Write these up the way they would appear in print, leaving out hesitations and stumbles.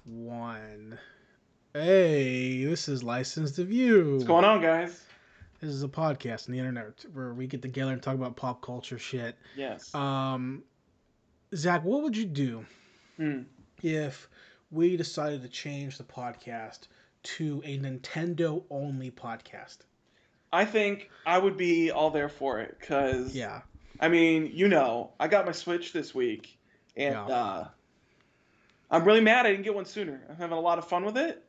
One. Hey, this is Licensed to What's View. going on, guys? This is a podcast on the internet where we get together and talk about pop culture shit. Yes. Um, Zach, what would you do Hmm. if we decided to change the podcast to a Nintendo only podcast? I think I would be all there for it because, Yeah, I got my Switch this week, and yeah. I'm really mad I didn't get one sooner. I'm having a lot of fun with it.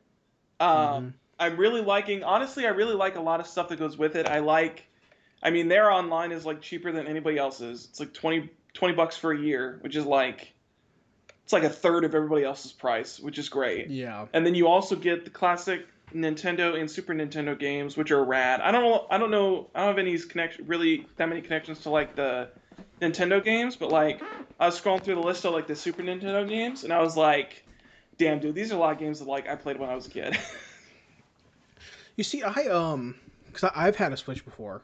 Mm-hmm. I'm really liking, honestly, I really like a lot of stuff that goes with it. Their online is like cheaper than anybody else's. It's like 20 bucks for a year, which is like, it's like a third of everybody else's price, which is great. Yeah. And then you also get the classic Nintendo and Super Nintendo games, which are rad. I don't know. I don't have any really that many connections to like the Nintendo games, but like I was scrolling through the list of like the Super Nintendo games, and I was like, damn, dude, these are a lot of games that like I played when I was a kid. You see, because I've had a Switch before,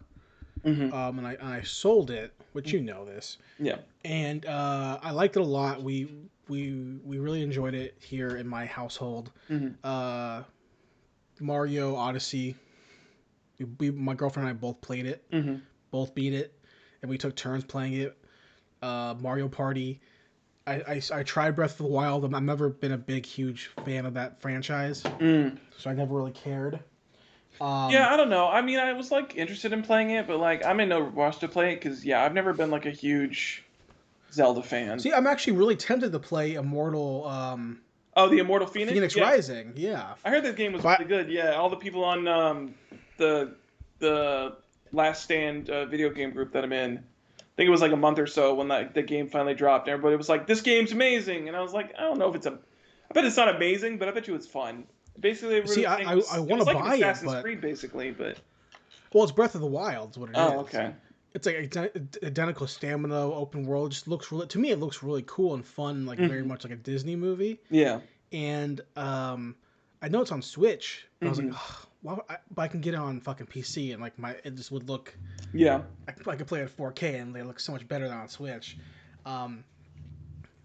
hmm and I sold it, which you know this. Yeah. And I liked it a lot. We really enjoyed it here in my household. hmm Uh, Mario Odyssey. My girlfriend and I both played it, hmm both beat it, and we took turns playing it. Mario Party. I tried Breath of the Wild. I've never been a big, huge fan of that franchise, Mm. so I never really cared. Yeah, Um, I don't know. I was like interested in playing it, but like I'm in no rush to play it because yeah, I've never been like a huge Zelda fan. See, I'm actually really tempted to play Immortal Oh, the Immortal Phoenix? Phoenix Yeah. Rising. Yeah, I heard that game was but really good. Yeah, all the people on the the Last Stand video game group that I'm in. I think it was like a month or so when the game finally dropped. Everybody was like, "This game's amazing," and I was like, "I don't know if it's a. I bet it's not amazing, but I bet you it's fun." Basically, see, everybody was saying I it want to was like an buy it, Assassin's but Creed, basically. But well, it's Breath of the Wild, is what it oh, is. okay. It's like identical stamina, open world. Just looks really to me. It looks really cool and fun, like very hmm much like a Disney movie. Yeah. And I know it's on Switch, but I was like, hmm oh, well, but I can get it on fucking PC, and like it just would look. Yeah. I could play it at 4K, and they look so much better than on Switch. Um,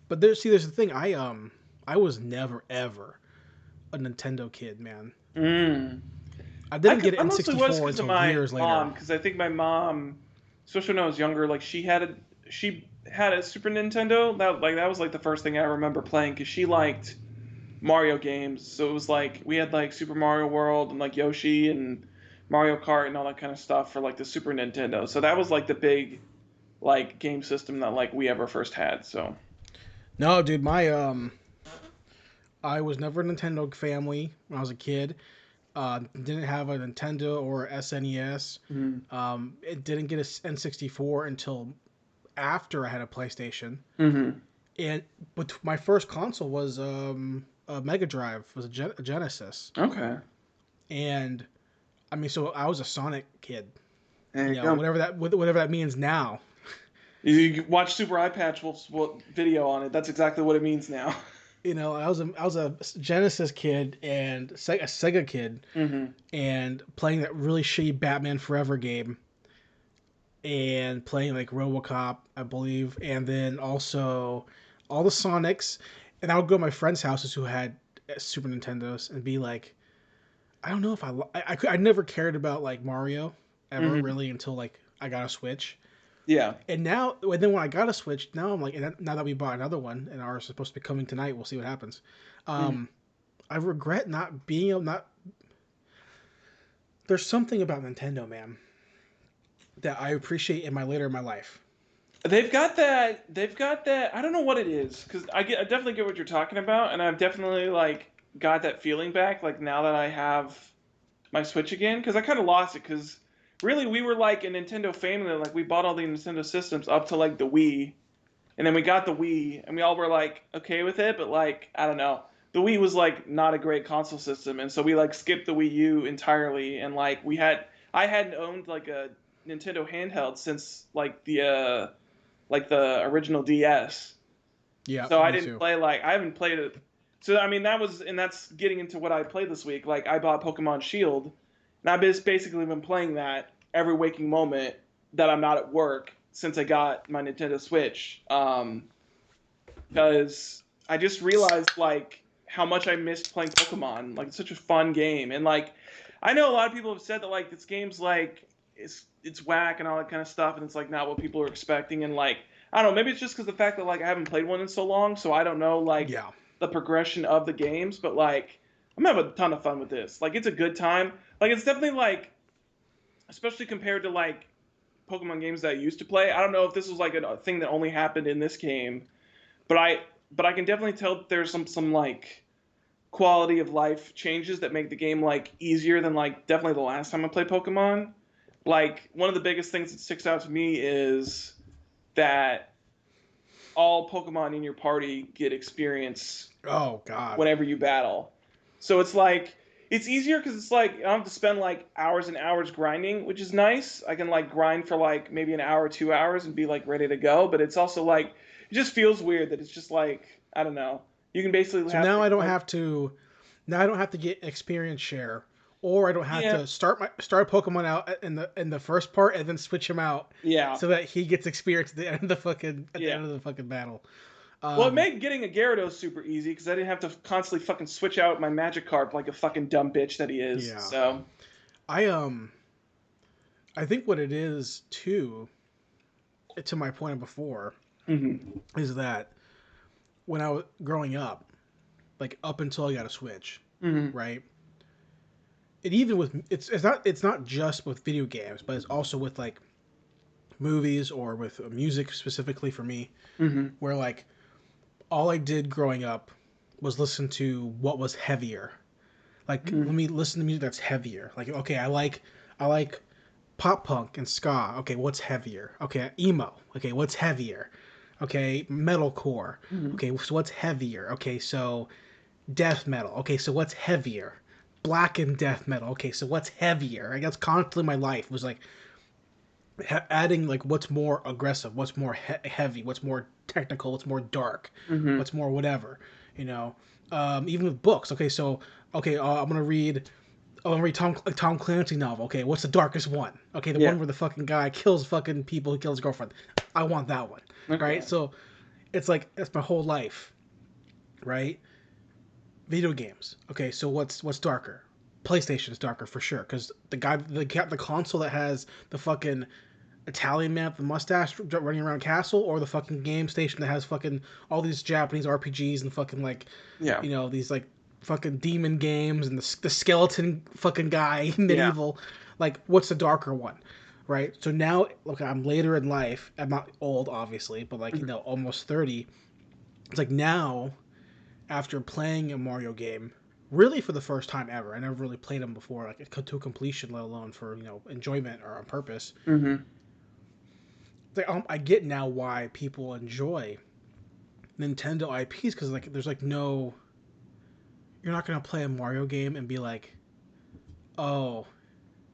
but there's the thing. I was never ever a Nintendo kid, man. Mm. I didn't get I an mostly was N64 because of until my years later. mom, because I think my mom, especially when I was younger, like she had a Super Nintendo. That was like the first thing I remember playing because she liked Mario games. So it was like we had like Super Mario World and like Yoshi and Mario Kart and all that kind of stuff for like the Super Nintendo. So that was like the big like game system that like we ever first had. So No, dude, my I was never a Nintendo family when I was a kid. Didn't have a Nintendo or SNES. mm-hmm. It didn't get a N64 until after I had a PlayStation. Mm-hmm. And but my first console was a Mega Drive, was a Genesis. Okay, And I mean, so I was a Sonic kid. there You you know, go. whatever that means now. You watch Super Eye Patch Wolf's video on it. That's exactly what it means now. You know, I was a Genesis kid and a Sega kid, mm-hmm. and playing that really shitty Batman Forever game, and playing like RoboCop, I believe, and then also all the Sonics. And I would go to my friends' houses who had Super Nintendos and be like, I don't know if I never cared about like Mario ever Mm-hmm. really until like I got a Switch. Yeah. And then when I got a Switch, now I'm like, and now that we bought another one and ours is supposed to be coming tonight, we'll see what happens. Mm-hmm. Um, I regret not being able not. There's something about Nintendo, man, that I appreciate in my life. They've got that. They've got that. I don't know what it is because I definitely get what you're talking about, and I've definitely like got that feeling back. Like now that I have my Switch again, because I kind of lost it. Because really, we were like a Nintendo family. Like we bought all the Nintendo systems up to like the Wii, and then we got the Wii, and we all were like okay with it. But like I don't know, the Wii was like not a great console system, and so we like skipped the Wii U entirely. And like I hadn't owned like a Nintendo handheld since like the original DS. Yeah, So I me didn't too. play like I haven't played it. So I mean that's getting into what I played this week. Like I bought Pokemon Shield, and I've just basically been playing that every waking moment that I'm not at work since I got my Nintendo Switch. Because I just realized like how much I missed playing Pokemon. Like, it's such a fun game, and like, I know a lot of people have said that like this game's like it's whack and all that kind of stuff, and it's like not what people are expecting, and like I don't know, maybe it's just because the fact that like I haven't played one in so long, so I don't know like Yeah. the progression of the games, but like I'm having a ton of fun with this. Like, it's a good time. Like, it's definitely like, especially compared to like Pokemon games that I used to play. I don't know if this was like a thing that only happened in this game, but I can definitely tell that there's some like quality of life changes that make the game like easier than like definitely the last time I played Pokemon. Like, one of the biggest things that sticks out to me is that all Pokemon in your party get experience Oh God. whenever you battle. So it's like it's easier because it's like I don't have to spend like hours and hours grinding, which is nice. I can like grind for like maybe an hour, 2 hours, and be like ready to go. But it's also like it just feels weird that it's just like I don't know. You can basically So have now I don't like have to. Now I don't have to get experience share, or I don't have yeah, to start Pokemon out in the first part and then switch him out yeah, so that he gets experience at the yeah. end of the fucking battle. Well, it Um, made getting a Gyarados super easy because I didn't have to constantly fucking switch out my Magikarp like a fucking dumb bitch that he is. yeah. So I I think what it is too, to my point before, mhm. is that when I was growing up, like up until I got a Switch, Mhm. right? It even with it's not just with video games, but it's also with like movies or with music specifically for me, Mhm. where like all I did growing up was listen to what was heavier. Like let Mhm. me listen to music that's heavier. Like okay, I like pop punk and ska. Okay, what's heavier? Okay, emo. Okay, what's heavier? Okay, metalcore. Mhm. Okay, so what's heavier? Okay, so death metal. Okay, so what's heavier? Black and death metal. Okay, so what's heavier? I guess constantly my life was like adding like what's more aggressive, what's more heavy, what's more technical, what's more dark, Mhm. what's more whatever. You know, even with books. Okay, so okay, I'm gonna read Tom Clancy novel. Okay, what's the darkest one? Okay, the Yeah. one where the fucking guy kills fucking people, who kills his girlfriend. I want that one, right? Okay. So it's like that's my whole life, right? Video games. Okay, so what's darker? PlayStation is darker for sure because the console that has the fucking Italian man with the mustache running around castle, or the fucking game station that has fucking all these Japanese RPGs and fucking like, Yeah. you know, these like fucking demon games and the skeleton fucking guy Yeah. medieval. Like, what's the darker one, right? So now, look, I'm later in life. I'm not old, obviously, but like Mhm. almost 30. It's like now after playing a Mario game. Really, for the first time ever, I never really played them before, like to completion, let alone for enjoyment or on purpose. Mhm. Like, I get now why people enjoy Nintendo IPs because like there's like no, you're not gonna play a Mario game and be like, oh,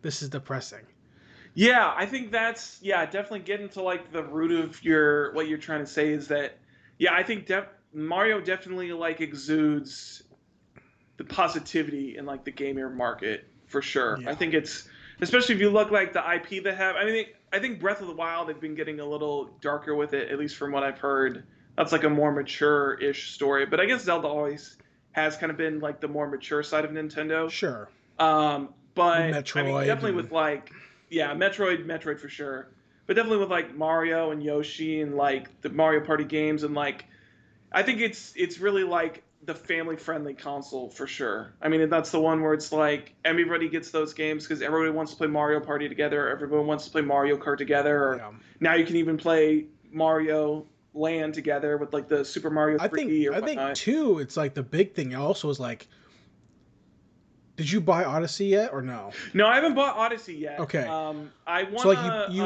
this is depressing. Yeah, I think that's yeah, definitely getting to like the root of your what you're trying to say is that yeah, I think Mario definitely like exudes the positivity in like the gamer market for sure. I Yeah, think it's especially if you look like the IP they have. I think Breath of the Wild they've been getting a little darker with it, at least from what I've heard. That's like a more mature-ish story, but I guess Zelda always has kind of been like the more mature side of Nintendo. sure. With But I mean, Metroid definitely and with like, yeah, Metroid for sure. But definitely with like Mario and Yoshi and like the Mario Party games and like, I think it's really like the family friendly console for sure. I mean, that's the one where it's like everybody gets those games because everybody wants to play Mario Party together. Everyone wants to play Mario Kart together. Or yeah. now you can even play Mario Land together with like the Super Mario I think 3D or I think whatnot. too. It's like the big thing also is like, did you buy Odyssey yet or no? No, I haven't bought Odyssey yet. Okay, I so like wanna. you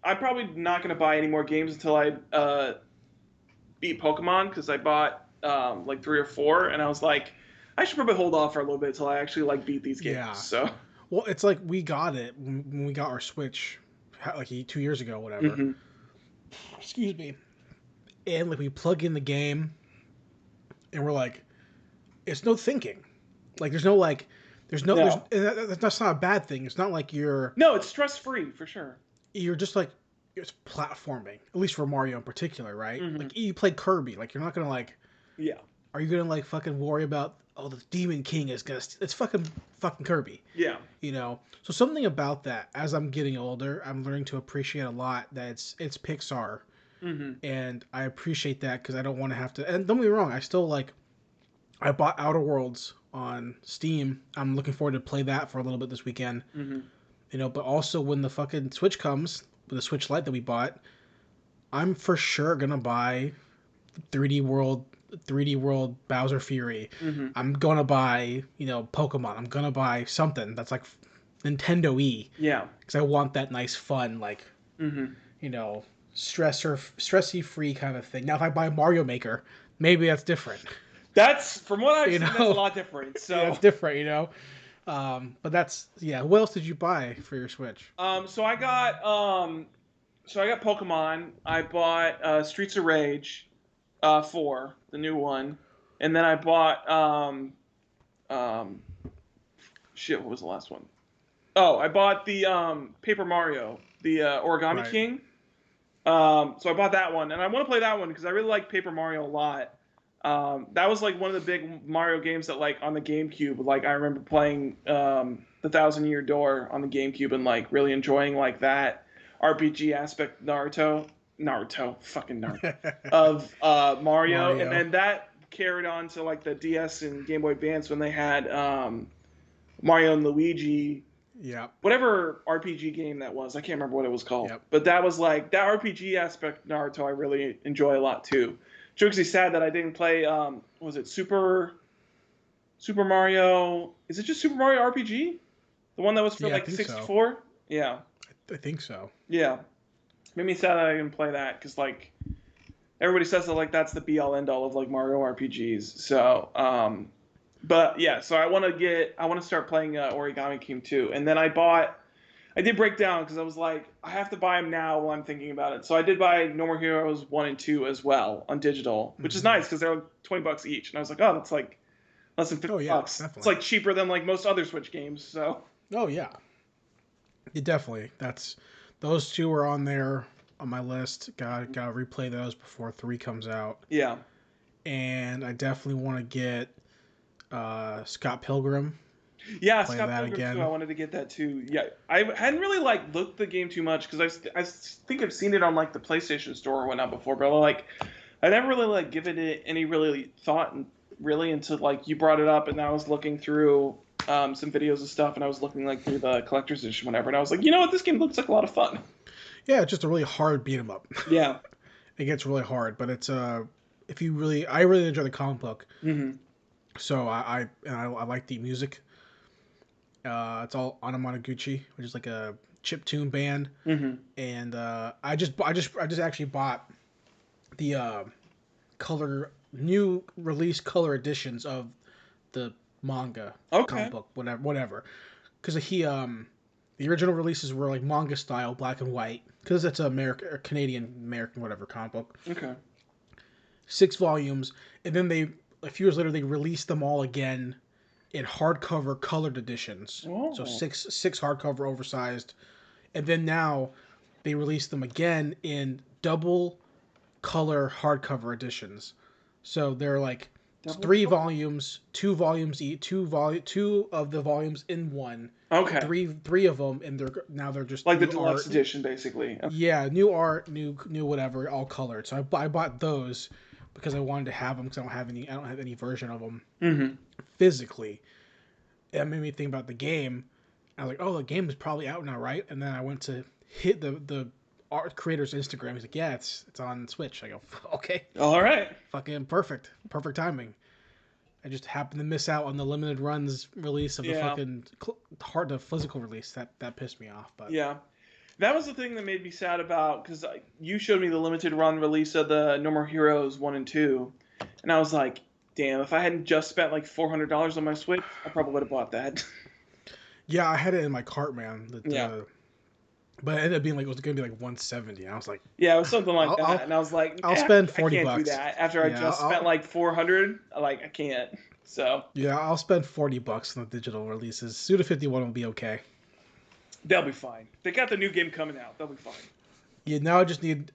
I'm probably not gonna buy any more games until I beat Pokemon because I bought like 3 or 4, and I was like, I should probably hold off for a little bit until I actually like beat these games. yeah. So, Well, it's like we got it when we got our Switch, like 2 years ago, whatever. hmm Excuse me. And like we plug in the game, and we're like, it's no thinking. Like there's no, that's not a bad thing. It's not like no, it's stress free for sure. you're just like it's platforming. At least for Mario in particular, right? hmm Like you play Kirby, like you're not gonna like Yeah, are you gonna like fucking worry about, oh, the Demon King is gonna it's fucking Kirby, Yeah. you know? So something about that, as I'm getting older, I'm learning to appreciate a lot that it's Pixar, Mm-hmm. and I appreciate that because I don't want to have to. And don't get me wrong, I still like. I bought Outer Worlds on Steam. I'm looking forward to play that for a little bit this weekend. Mm-hmm. You know, but also when the fucking Switch comes, with the Switch Lite that we bought, I'm for sure gonna buy 3D World, 3D World Bowser Fury. Mm-hmm. I'm gonna buy, Pokemon. I'm gonna buy something that's like Nintendo E, Yeah. because I want that nice fun, like, Mm-hmm. you know, stressy free kind of thing. Now, if I buy Mario Maker, maybe that's different. That's from what I've You seen. That's a know, lot different. yeah, So, it's different. But that's, yeah. What else did you buy for your Switch? so I got Pokemon. I bought Streets of Rage 4, the new one, and then I bought um shit. What was the last one? Oh, I bought the Paper Mario, the Origami Right. King. So I bought that one, and I want to play that one because I really like Paper Mario a lot. That was like one of the big Mario games that, like, on the GameCube, like I remember playing the Thousand Year Door on the GameCube and like really enjoying like that RPG aspect. Fucking Naruto of Mario, and Mario. then that carried on to like the DS and Game Boy Advance when they had Mario and Luigi, Yep. whatever RPG game that was. I can't remember what it was called, Yep. but that was like that RPG aspect of Naruto I really enjoy a lot too. It's actually sad that I didn't play. Was it Super Mario? Is it just Super Mario RPG? The one that was for Yeah, I like the think so. 64? Yeah, I think so. yeah. Made me sad that I didn't play that because like everybody says that like that's the be all end all of like Mario RPGs. So, but yeah, so I want to start playing Origami King too, and then I did break down because I was like, I have to buy them now while I'm thinking about it. So I did buy No More Heroes 1 and 2 as well on digital, which is Hmm. nice because they're like $20 each. And I was like, oh, that's like less than 50 Oh yeah, bucks. It's definitely. like cheaper than like most other Switch games. So Oh yeah, definitely. Those two are on there on my list. Gotta replay those before three comes out. yeah. And I definitely want to get Scott Pilgrim. Yeah, Play Scott that Pilgrim too. I again. wanted to get that too. Yeah, I hadn't really like looked the game too much because I think I've seen it on like the PlayStation Store or whatnot before, but like I never really like given it any really thought and really until like you brought it up, and I was looking through some videos and stuff, and I was looking like through the collector's edition, whatever, and I was like, you know what, this game looks like a lot of fun. Yeah, it's just a really hard beat 'em up. Yeah. It gets really hard, but it's if I really enjoy the comic book, Hmm. so I like the music. It's all Anamanaguchi, which is like a chip tune band, Hmm. and I just actually bought the color new release color editions of the manga comic Okay. book, whatever. Because the original releases were like manga style, black and white, because it's American or Canadian American whatever comic book. Okay. 6 volumes, and then a few years later they released them all again in hardcover colored editions. So Oh. six hardcover oversized, and then now they release them again in double color hardcover editions. So they're like Double three color. volumes, 2 volumes each, two of the volumes in one, Okay. three of them, and they're just Like the new deluxe art. edition, basically. Yeah, new art, new whatever, all colored. So I bought those because I wanted to have them because I don't have any version of them Hmm. physically. That made me think about the game. I was like, oh, the game is probably out now, right? And then I went to hit the art creator's Instagram. He's like, yeah, it's on Switch. I go, okay, All right. fucking perfect timing. I just happened to miss out on the limited runs release of the Yeah. fucking the physical release. That pissed me off, but Yeah. That was the thing that made me sad about because you showed me the limited run release of the No More Heroes 1 and 2, and I was like, damn, if I hadn't just spent like $400 on my Switch, I probably would have bought that. yeah, I had it in my cart, man. Yeah. But it ended up being like it was gonna be like 170. And I was like, Yeah, it was something like I'll that, I'll, and I was like, I'll spend I 40 can't do bucks. that after I Yeah, just spent like 400. Like, I can't. So I'll spend 40 bucks on the digital releases. Suda 51 will be okay. they'll be fine. They got the new game coming out. They'll be fine. Yeah, now I just need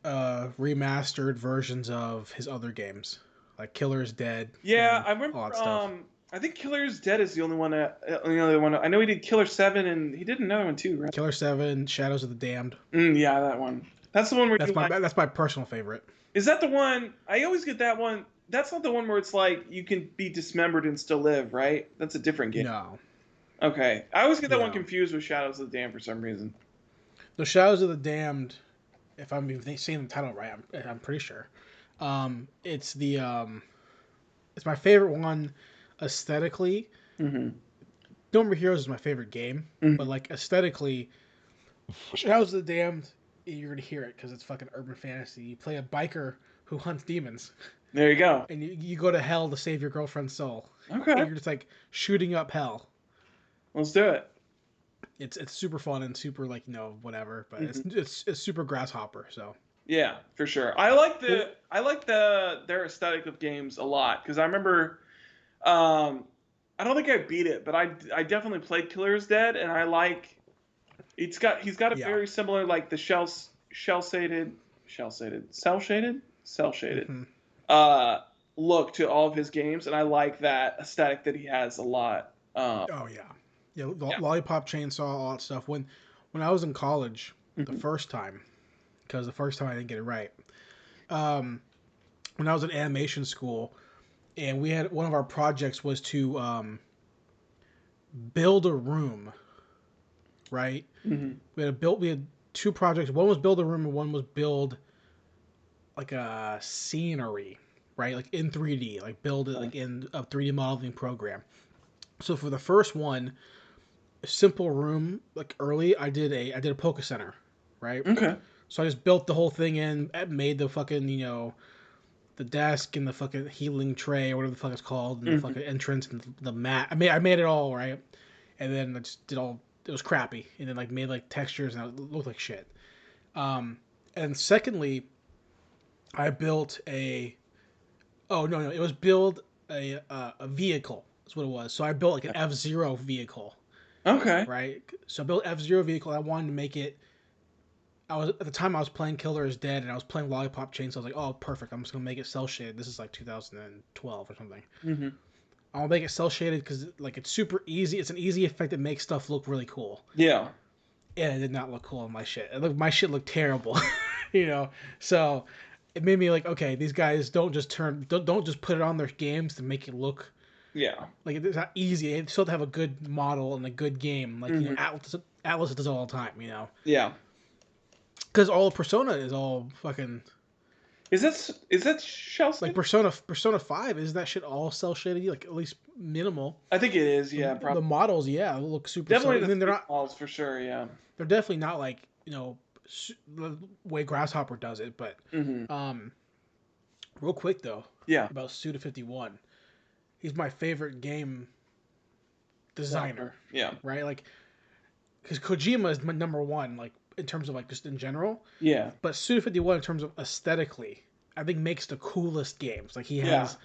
remastered versions of his other games, like Killer is Dead Yeah, and I remember. all that stuff. I think Killer is Dead is the only one. The other one. I know he did Killer 7, and he did another one too, right? Killer 7, Shadows of the Damned. Yeah, that one. That's the one where you like. That's my personal favorite. Is that the one? I always get that one. That's not the one where it's like you can be dismembered and still live, right? That's a different game. No. Okay, I always get that one Yeah. confused with Shadows of the Dam for some reason. The Shadows of the Damned, if I'm even saying the title right, I'm pretty sure. It's the it's my favorite one aesthetically. Mm-hmm. No More Heroes is my favorite game, but Mm-hmm. like aesthetically, Shadows of the Damned, you're gonna hear it because it's fucking urban fantasy. You play a biker who hunts demons, There you go. and you go to hell to save your girlfriend's soul, and Okay, you're just like shooting up hell. let's do it. It's super fun and super like whatever, but Mm-hmm. it's super grasshopper. So Yeah, for sure. well, I like their aesthetic of games a lot because I remember um I don't think I beat it, but I definitely played Killer is Dead and I like he's got a yeah. very similar like the cell shaded Hmm. uh look to all of his games and I like that aesthetic that he has a lot. Oh yeah, yeah. Yeah. Lollipop Chainsaw, all that stuff. When I was in college, the Hmm. first time, because the first time I didn't get it right. Um, when I was in animation school, and we had one of our projects was to build a room. Right, Hmm. we had two projects. One was build a room, and one was build like a scenery. Right, like in 3D, like build it like in a 3D modeling program. So for the first one, simple room like early I did a poke center, right? Okay. So I just built the whole thing in, made the fucking the desk and the fucking healing tray or whatever the fuck it's called, and the Hmm. fucking entrance and the mat. I made it all right, and then I just did all. It was crappy, and then like made like textures and it looked like shit. Um, and secondly, I built a. Oh no, it was build a vehicle. That's what it was. So I built like an F-Zero vehicle, Okay. right? So I built F-Zero vehicle. I wanted to make it. I was at the time I was playing Killer is Dead and I was playing Lollipop Chain, so I was like, oh, perfect. I'm just gonna make it cell shaded. This is like 2012 or something. Hmm. I'll make it cell shaded because like it's super easy. It's an easy effect that makes stuff look really cool. Yeah. And it did not look cool on my shit. My shit looked terrible, you know. So it made me like, okay, these guys don't just put it on their games to make it look Yeah. like it's not easy. It's still to have a good model and a good game. Like Hmm. Atlas does it all the time, Yeah. because all Persona is all fucking Is that shell like shaded? Persona 5 is that shit all cell shaded, like at least minimal. I think it is. The, Yeah, the probably. models, yeah, look super cell. Definitely And the then face models for sure. Yeah. they're definitely not like the way Grasshopper does it. But Hmm. um, real quick though Yeah. about Suda 51, he's my favorite game designer, Yeah. right? Like because Kojima is my number one, like in terms of like just in general. Yeah. But Suda 51 in terms of aesthetically, I think makes the coolest games. Like he Yeah. has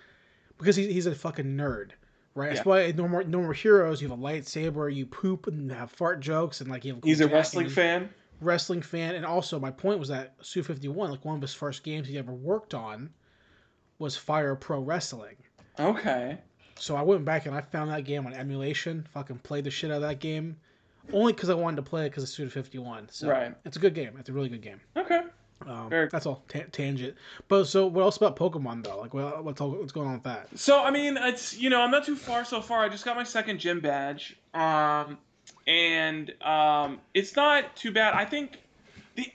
because he's a fucking nerd, right? Yeah. That's why in No More Heroes you have a lightsaber, you poop and have fart jokes, and like you have a cool He's a jacket. wrestling fan. Wrestling fan, and also my point was that Suda 51, like one of his first games he ever worked on, was Fire Pro Wrestling. Okay. So I went back and I found that game on emulation, fucking played the shit out of that game, only because I wanted to play it because of Suda 51. So Right. it's a good game. It's a really good game. Okay. Very. That's all tangent. But so what else about Pokemon though? Like what's going on with that? So I mean, it's I'm not too far so far. I just got my second gym badge. And it's not too bad. I think the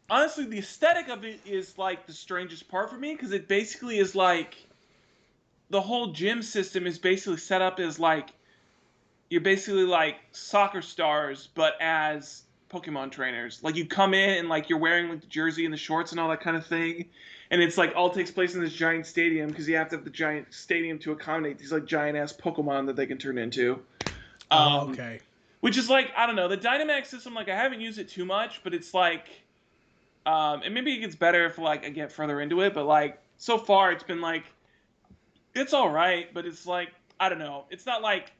honestly the aesthetic of it is like the strangest part for me because it basically is like the whole gym system is basically set up as like you're basically like soccer stars, but as Pokemon trainers. Like you come in and like you're wearing like the jersey and the shorts and all that kind of thing, and it's like all takes place in this giant stadium because you have to have the giant stadium to accommodate these like giant ass Pokemon that they can turn into. Oh, Um, okay. which is like I don't know the Dynamax system. Like I haven't used it too much, but it's like, and maybe it gets better if like I get further into it. But like so far, it's been like it's all right, but it's like I don't know. It's not like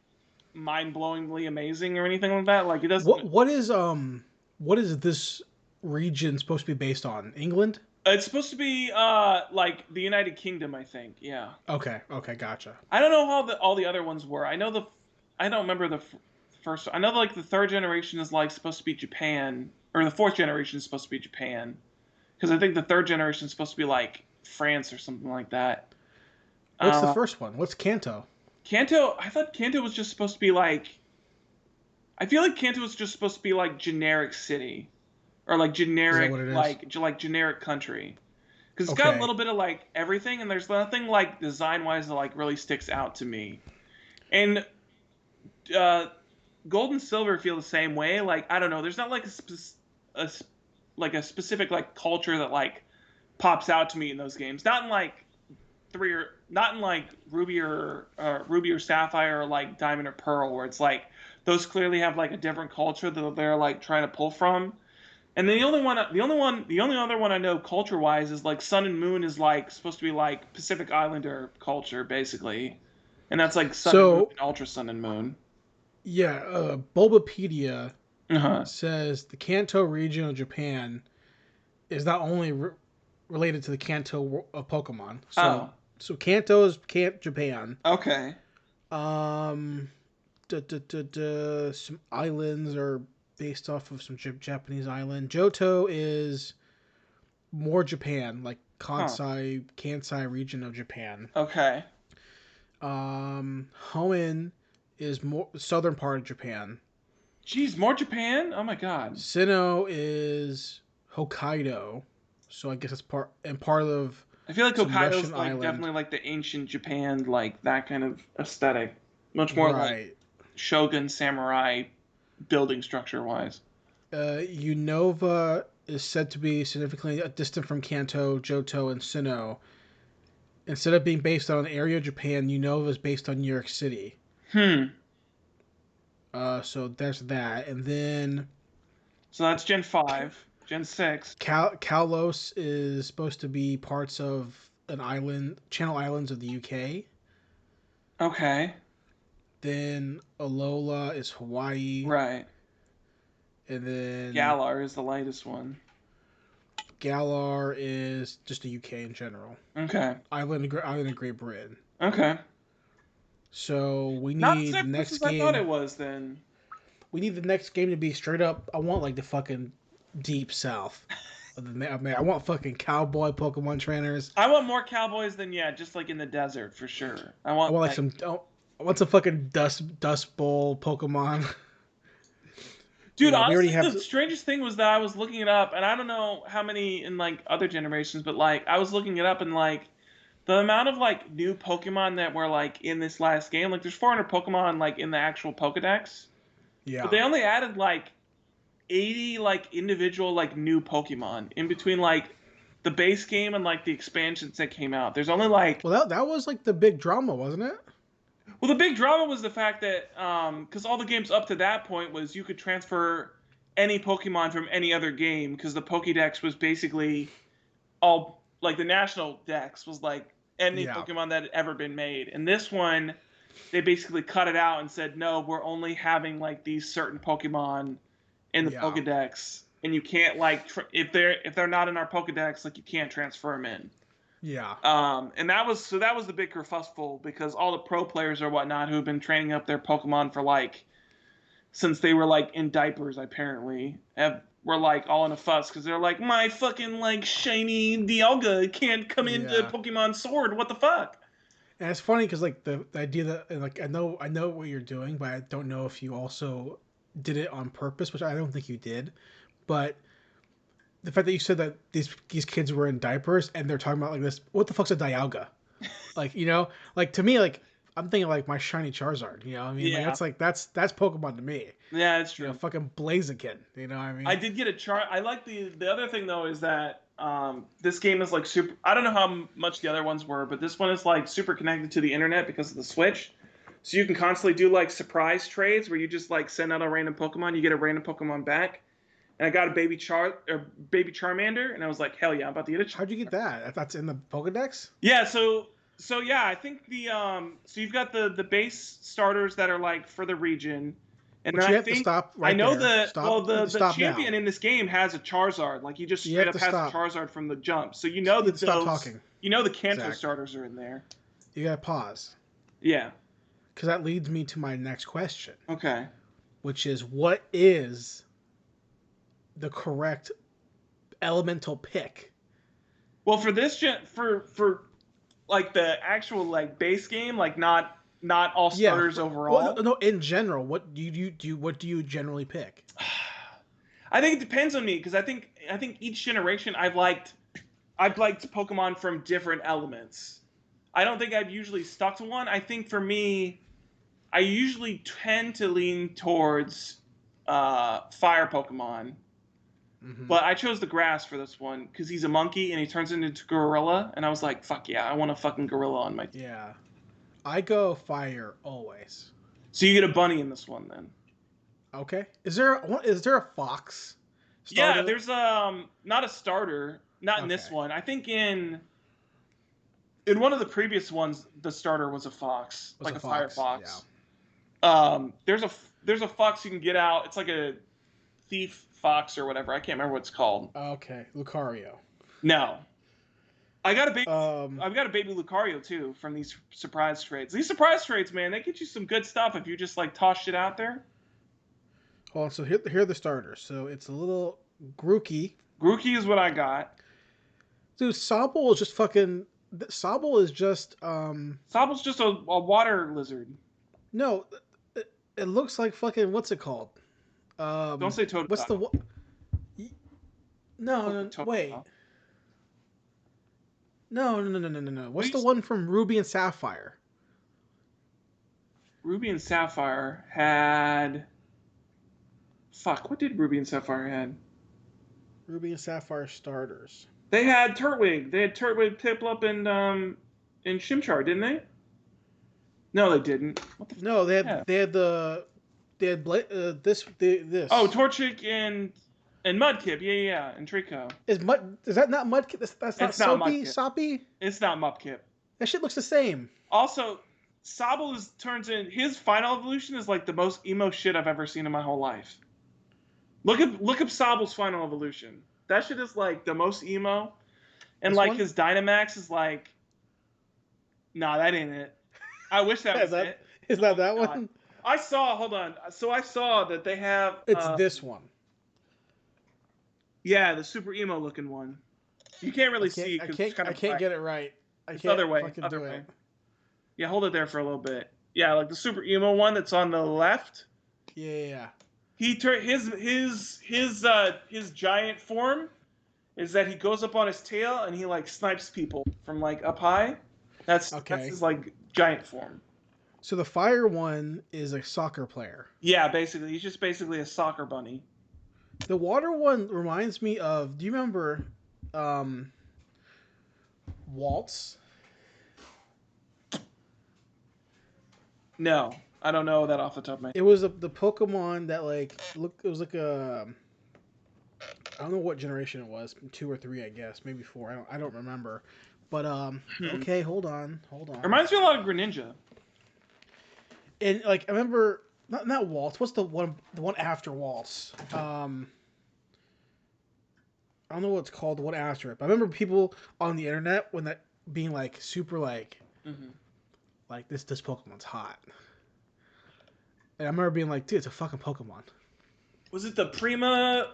mind-blowingly amazing or anything like that. Like it doesn't. What is this region supposed to be based on? England? It's supposed to be like the United Kingdom, I think. Yeah. Okay, okay, gotcha. I don't know how all the other ones were. I don't remember the first. I know like the third generation is like supposed to be Japan, or the fourth generation is supposed to be Japan, because I think the third generation is supposed to be like France or something like that. What's the Uh, first one? What's Kanto? Kanto, I thought Kanto was just supposed to be like. I feel like Kanto was just supposed to be like generic city, or like Is that what generic it is? like generic country, because it's got a Okay. little bit of like everything, and there's nothing like design wise that like really sticks out to me. And uh, gold and silver feel the same way. Like I don't know, there's not like a like a specific like culture that like pops out to me in those games. Not in like not in like ruby or sapphire or like diamond or pearl, where it's like those clearly have like a different culture that they're like trying to pull from. And then the only other one I know culture wise is like Sun and Moon is like supposed to be like Pacific Islander culture basically, and that's like Sun and Moon So and Ultra Sun and Moon. yeah, Bulbapedia Uh huh. says the Kanto region of Japan is not only related to the Kanto of Pokemon. So Oh, Kanto is Japan. okay. Um, some islands are based off of some Japanese island. Johto is more Japan, like Huh. Kansai region of Japan. Okay. Hoenn is more southern part of Japan. Geez, more Japan? Oh my God. Sinnoh is Hokkaido, so I guess it's part of I feel like some Hokkaido's Russian like island. definitely like the ancient Japan, like that kind of aesthetic. Much more like Right. shogun samurai building structure wise. Unova is said to be significantly distant from Kanto, Johto, and Sinnoh. Instead of being based on an area of Japan, Unova is based on New York City. Hmm. So there's that, and then So that's Gen 5. Gen 6. Kalos is supposed to be parts of an island, Channel Islands of the UK. Okay. Then Alola is Hawaii, Right. and then Galar is the lightest one. Galar is just the UK in general. Okay. Island of Great Britain. Okay. So Not as diverse as I thought it was then. we need the next game to be straight up. I want like the fucking deep south. I want fucking cowboy Pokemon trainers. I want more cowboys than yeah, just like in the desert for sure. I I want want like like some. I want some fucking Dust Bowl Pokemon. dude, We already honestly, have. the strangest thing was that I was looking it up, and I don't know how many in like other generations, but like I was looking it up, and like the amount of like new Pokemon that were like in this last game, like there's 400 Pokemon like in the actual Pokedex, but Yeah. they only added like 80 like individual like new Pokemon in between like the base game and like the expansions that came out. There's only like Well, that was like the big drama, wasn't it? well, the big drama was the fact that because all the games up to that point was you could transfer any Pokemon from any other game because the Pokédex was basically all like the national dex was like any Yeah. Pokemon that had ever been made. And this one, they basically cut it out and said, no, we're only having like these certain Pokemon in the Yeah. Pokédex, and you can't like if they're not in our Pokédex, like you can't transfer them in. Yeah. And that was the big kerfuffle because all the pro players or whatnot who have been training up their Pokemon for like since they were like in diapers apparently were like all in a fuss because they're like my fucking like shiny Dialga can't come into Yeah. Pokemon Sword. What the fuck? And it's funny because like the idea that and, like I know what you're doing, but I don't know if you also did it on purpose, which I don't think you did. But the fact that you said that these kids were in diapers and they're talking about like this, what the fuck's a Dialga? Like like to me, like I'm thinking like my shiny Charizard. You know, what I mean, Yeah, like that's Pokemon to me. yeah, it's true. Fucking Blaziken. You know what I I mean? did get a chart. I like the other thing though is that this game is like super. I don't know how much the other ones were, but this one is like super connected to the internet because of the Switch. So you can constantly do like surprise trades where you just like send out a random Pokemon, you get a random Pokemon back. And I got a baby Charmander, and I was like, hell yeah, I'm about to get a How'd you get that? That's in the Pokedex. yeah. So yeah, I think the so you've got the base starters that are like for the region, And then But I you have to think stop I right know there. the well Stop. the Stop champion now. in this game has a Charizard. Like he just You straight have up to has the stop. Charizard from the jump. So You have to stop those talking, the Kanto Zach. starters are in there. You gotta pause Yeah. because that leads me to my next question, Okay. which is what is the correct elemental pick? Well, for this for like the actual like base game, like not all Yeah. starters Well, overall. no. In general, what do you do? What do you generally pick? I think it depends on me because I think each generation I've liked Pokemon from different elements. I don't think I've usually stuck to one. I think for me, I usually tend to lean towards fire Pokemon, Mm-hmm. but I chose the grass for this one because he's a monkey and he turns into gorilla, and I was like, fuck yeah, I want a fucking gorilla on my team. Yeah, I go fire always. So you get a bunny in this one then. Okay. Is there a fox Yeah, starter? there's not a starter, not in this Okay. one. I think in one of the previous ones, the starter was a fox, Was like a a fire fox? Yeah. fox. There's a fox you can get out. It's like a thief fox or whatever. I can't remember what it's called. Okay. Lucario. No, I got a baby. Um. I've got a baby Lucario too from these surprise trades. These surprise trades, man, they get you some good stuff if you just like toss shit out there. Hold on. So here are the starters. So it's a little Grookey. Grookey is what I got. Dude, Sobble is just fucking. Sobble is just Sobble's just a water lizard. no. It looks like fucking what's it called? Don't say What's the Totodile. what? No, Don't no, say wait. Totodile. No, no, no, no, no, no, no. What What's do the you one from Ruby and Sapphire? Ruby and Sapphire had. Fuck, what did Ruby and Sapphire had? Ruby and Sapphire starters. They had Turtwig. They had Turtwig, Piplup, and Chimchar, didn't they? No, they didn't. What the fuck? No, Yeah. they had this. Oh, Torchic and Mudkip. Yeah, yeah, yeah, and Trico. Is that not Mudkip? That's not It's not Soapy. Mudkip. Soppy. It's not Mudkip. That shit looks the same. Also, Sobble turns in his final evolution is like the most emo shit I've ever seen in my whole life. Look up Sobble's final evolution. That shit is like the most emo, and This like one? his Dynamax is like, nah, that ain't it. I wish that was it. Is that Oh my God. one? I saw. Hold on. So I saw that they have. It's this one. Yeah, the super emo looking one. You can't really see because it's kind I of can't bright. get it right. I It's can't other way. fucking Other do way. it. Yeah, hold it there for a little bit. Yeah, like the super emo one that's on the left. Yeah. He his giant form is that he goes up on his tail and he like snipes people from like up high. That's Okay. his like giant form. So the fire one is a soccer player. Yeah, basically, he's just basically a soccer bunny. The water one reminds me of. Do you remember, Waltz? No, I don't know that off the top of my head. It was the Pokemon that like look. It was like a. I don't know what generation it was. 2 or 3, I guess. Maybe 4. I don't remember. But okay, hold on. It reminds me a lot of Greninja. And like I remember not Waltz. What's the one after Waltz? I don't know what it's called. The one after it. But I remember people on the internet when that being like super like like this Pokemon's hot. And I remember being like, dude, it's a fucking Pokemon. Was it the Prima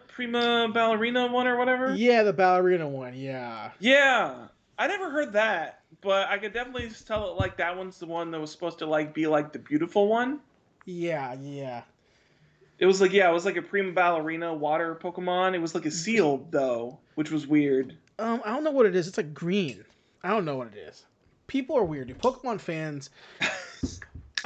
Ballerina one or whatever? Yeah, the ballerina one. Yeah. Yeah, I never heard that, but I could definitely tell it like that one's the one that was supposed to like be like the beautiful one. Yeah. It was like it was like a Prima Ballerina water Pokemon. It was like a sealed though, which was weird. I don't know what it is. It's like green. I don't know what it is. People are weird. Pokemon fans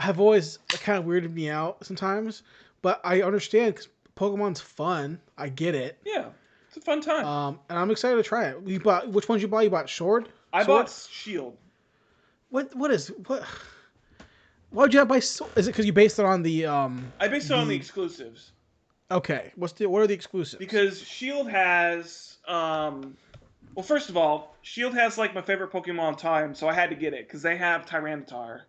have always kind of weirded me out sometimes, but I understand because Pokemon's fun. I get it. Yeah, it's a fun time. And I'm excited to try it. You bought which ones you bought? You bought Sword? I bought Shield. What? Why'd you buy? Is it because you based it on the? I based it on the exclusives. Okay. What are the exclusives? Because Shield has well, first of all, Shield has like my favorite Pokemon of time, so I had to get it because they have Tyranitar.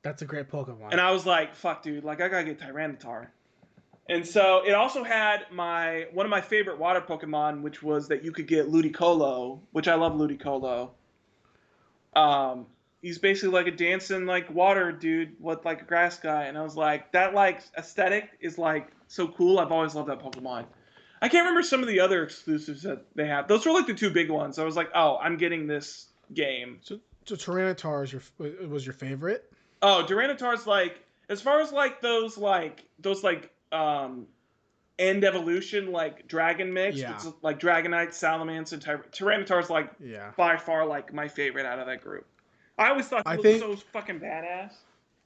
That's a great Pokemon. And I was like, fuck, dude, like I gotta get Tyranitar. And so it also had one of my favorite water Pokemon, which was that you could get Ludicolo, which I love Ludicolo. Um, he's basically like a dancing like water dude with like a grass guy, and I was like, that like aesthetic is like so cool. I've always loved that Pokemon. I can't remember some of the other exclusives that they have. Those were like the two big ones. I was like, oh, I'm getting this game. So Tyranitar was your favorite? Oh, Duranitar's like as far as like those end evolution like dragon mix. Yeah, It's like Dragonite, Salamence, and Tyranitar's like yeah. by far like my favorite out of that group. I always thought he I looked so think fucking badass.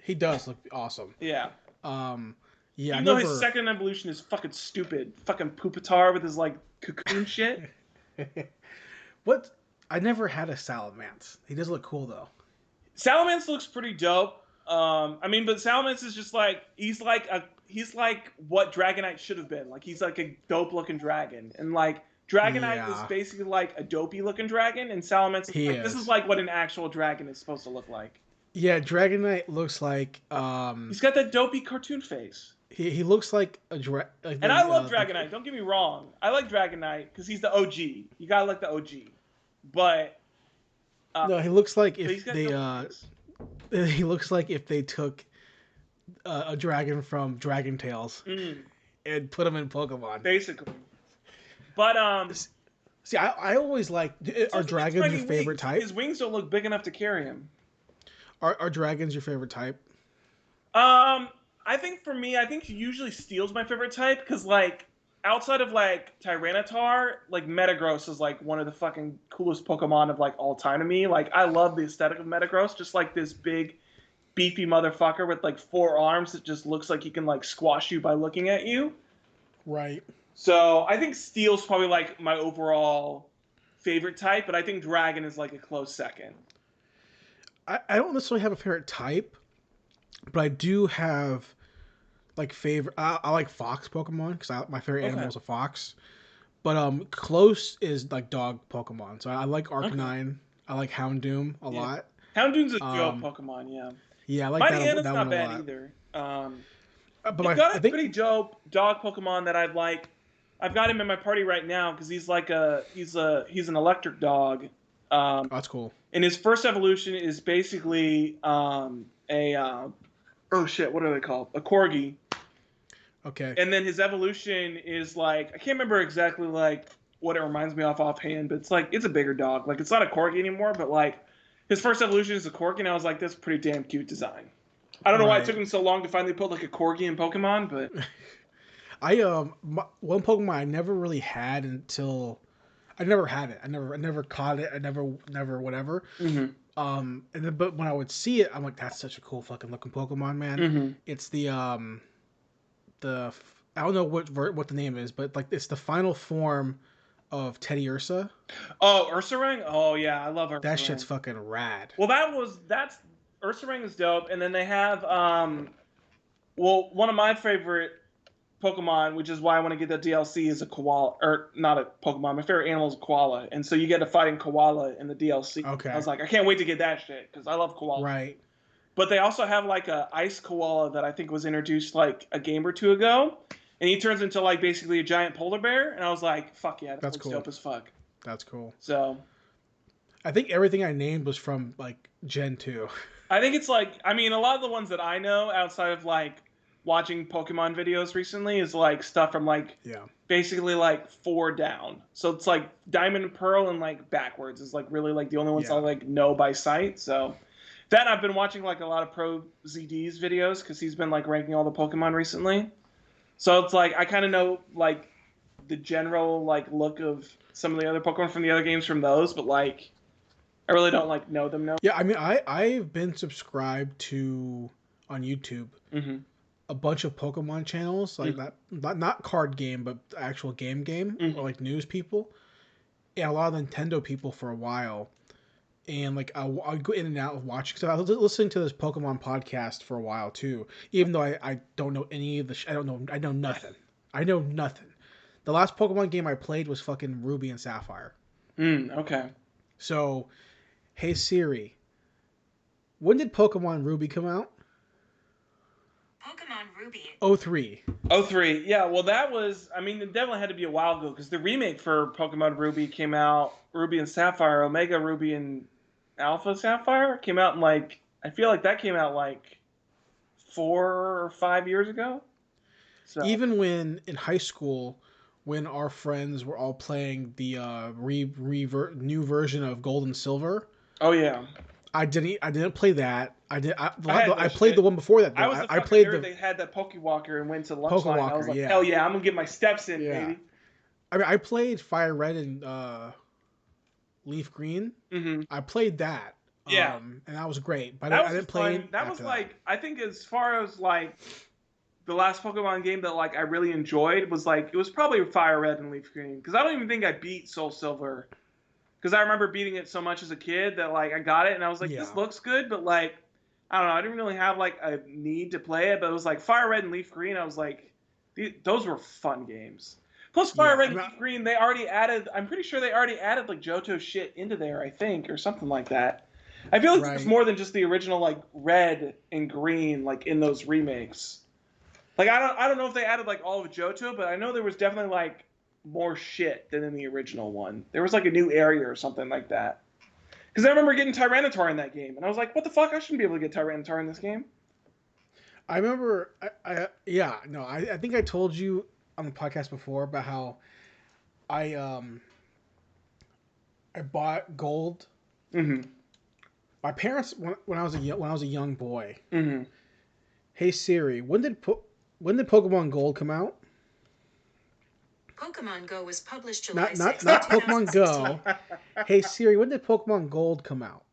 he does look awesome. Yeah. Um, yeah, I Even though his never. second evolution is fucking stupid. Fucking Pupitar with his like cocoon shit. What? I never had a Salamence. He does look cool though. Salamence looks pretty dope. I mean, but Salamence is just like he's like what Dragonite should have been. Like he's like a dope looking dragon, and like Dragonite is Yeah, basically like a dopey looking dragon, and Salamence is he like this is is. like what an actual dragon is supposed to look like. Yeah, Dragonite looks like He's got that dopey cartoon face. he looks like like And I the love Dragonite. Don't get me wrong. I like Dragonite because he's the OG. You gotta like the OG. But no, he looks like but he's if got they dopey face. he looks like if they took a dragon from Dragon Tales Mm, and put him in Pokemon. basically. But See, I always like it's are also got dragons tiny your favorite wings. type? His wings don't look big enough to carry him. Are dragons your favorite type? I think for me, I think usually Steel's my favorite type because like outside of like Tyranitar, like Metagross is like one of the fucking coolest Pokemon of like all time to me. Like I love the aesthetic of Metagross, just like this big, beefy motherfucker with like four arms that just looks like he can like squash you by looking at you. Right. So I think Steel's probably like my overall favorite type, but I think Dragon is like a close second. I don't necessarily have a favorite type, but I do have like favorite. I like fox Pokemon because my favorite Okay. animal is a fox. But close is like dog Pokemon. So I like Okay. Arcanine. I like Houndoom a Yeah. lot. Houndoom's a dope Um, Pokemon, yeah. yeah, I like Mightyana's that one not a bad lot. either. But They've got I a think pretty dope dog Pokemon that I'd like. I've got him in my party right now because he's an electric dog. Um, that's cool. and his first evolution is basically a oh shit, what are they called? A corgi. Okay. And then his evolution is like I can't remember exactly like what it reminds me of offhand, but it's like it's a bigger dog. Like it's not a corgi anymore, but like his first evolution is a corgi, and I was like, that's a pretty damn cute design. I don't know why it Right. took him so long to finally put like a corgi in Pokemon, but one Pokemon I never really had until I never had it. I never caught it. I never whatever. mm-hmm, And then but when I would see it, I'm like, that's such a cool fucking looking Pokemon, man. mm-hmm. It's I don't know what the name is, but like it's the final form of Teddy Ursa. Oh, Ursaring? Oh yeah, I love That shit's Ursaring. fucking rad. Well, that's Ursaring is dope, and then they have well, one of my favorite Pokemon, which is why I want to get the DLC, is a koala, or not a Pokemon. My favorite animal is a koala, and so you get to fighting koala in the DLC. I Okay. was like, I can't wait to get that shit because I love koala. Right. But they also have like a ice koala that I think was introduced like a game or two ago, and he turns into like basically a giant polar bear, and I was like, fuck yeah, that That's looks cool. dope as fuck. That's cool. So I think everything I named was from like Gen 2. I think it's like I mean a lot of the ones that I know outside of like watching Pokemon videos recently is like stuff from like Yeah. basically like four down. So it's like Diamond and Pearl and like backwards is like really like the only ones I Yeah. like know by sight. So that I've been watching like a lot of Pro ZD's videos because he's been like ranking all the Pokemon recently. So it's like I kind of know like the general like look of some of the other Pokemon from the other games from those, but like I really don't like know them now. Yeah, I mean I've been subscribed to on YouTube Mm-hmm. a bunch of Pokemon channels, like Mm-hmm. not card game, but actual game, or like news people, and a lot of Nintendo people for a while. And like I'll go in and out of watching. So I was listening to this Pokemon podcast for a while too, even though I don't know any of the. I don't know. I know nothing. I know nothing. The last Pokemon game I played was fucking Ruby and Sapphire. Okay. So, hey Siri, when did Pokemon Ruby come out? Pokemon Ruby. 03. Oh, 03. Yeah, well, that was, I mean, it definitely had to be a while ago because the remake for Pokemon Ruby came out, Ruby and Sapphire, Omega Ruby and Alpha Sapphire came out in like, I feel like that came out like 4 or 5 years ago. So, Even when in high school, when our friends were all playing the new version of Gold and Silver, oh yeah. I didn't play that. I had I no played the shit. one before that I though. was the I fucking played nerd the that had that Pokewalker and went to the lunch line. I was Pokewalker. like, hell Yeah, yeah, I'm gonna get my steps in, yeah. baby. I mean, I played Fire Red and Leaf Green. Mm-hmm. I played that, Yeah, and that was great. But that I was didn't play fun. it That was after that. like, I think as far as like the last Pokemon game that like I really enjoyed was like it was probably Fire Red and Leaf Green because I don't even think I beat Soul Silver because I remember beating it so much as a kid that like I got it and I was like this Yeah, looks good but like I don't know I didn't really have like a need to play it but it was like Fire Red and Leaf Green I was like those were fun games. Plus Fire yeah. Red and Leaf Green they already added I'm pretty sure they already added like Johto shit into there I think or something like that. I feel like there's Right. more than just the original like red and green like in those remakes. Like I don't know if they added like all of Johto, but I know there was definitely like more shit than in the original one. There was like a new area or something like that. Because I remember getting Tyranitar in that game, and I was like, what the fuck? I shouldn't be able to get Tyranitar in this game. I remember. Yeah. No, I think I told you on the podcast before about how I I bought gold. Mm-hmm. My parents when I was a young boy. Mm-hmm. Hey Siri, when did Pokemon Gold come out? Pokemon Go was published July Not not 6, not Pokemon 2016. Go. Hey Siri, when did Pokemon Gold come out?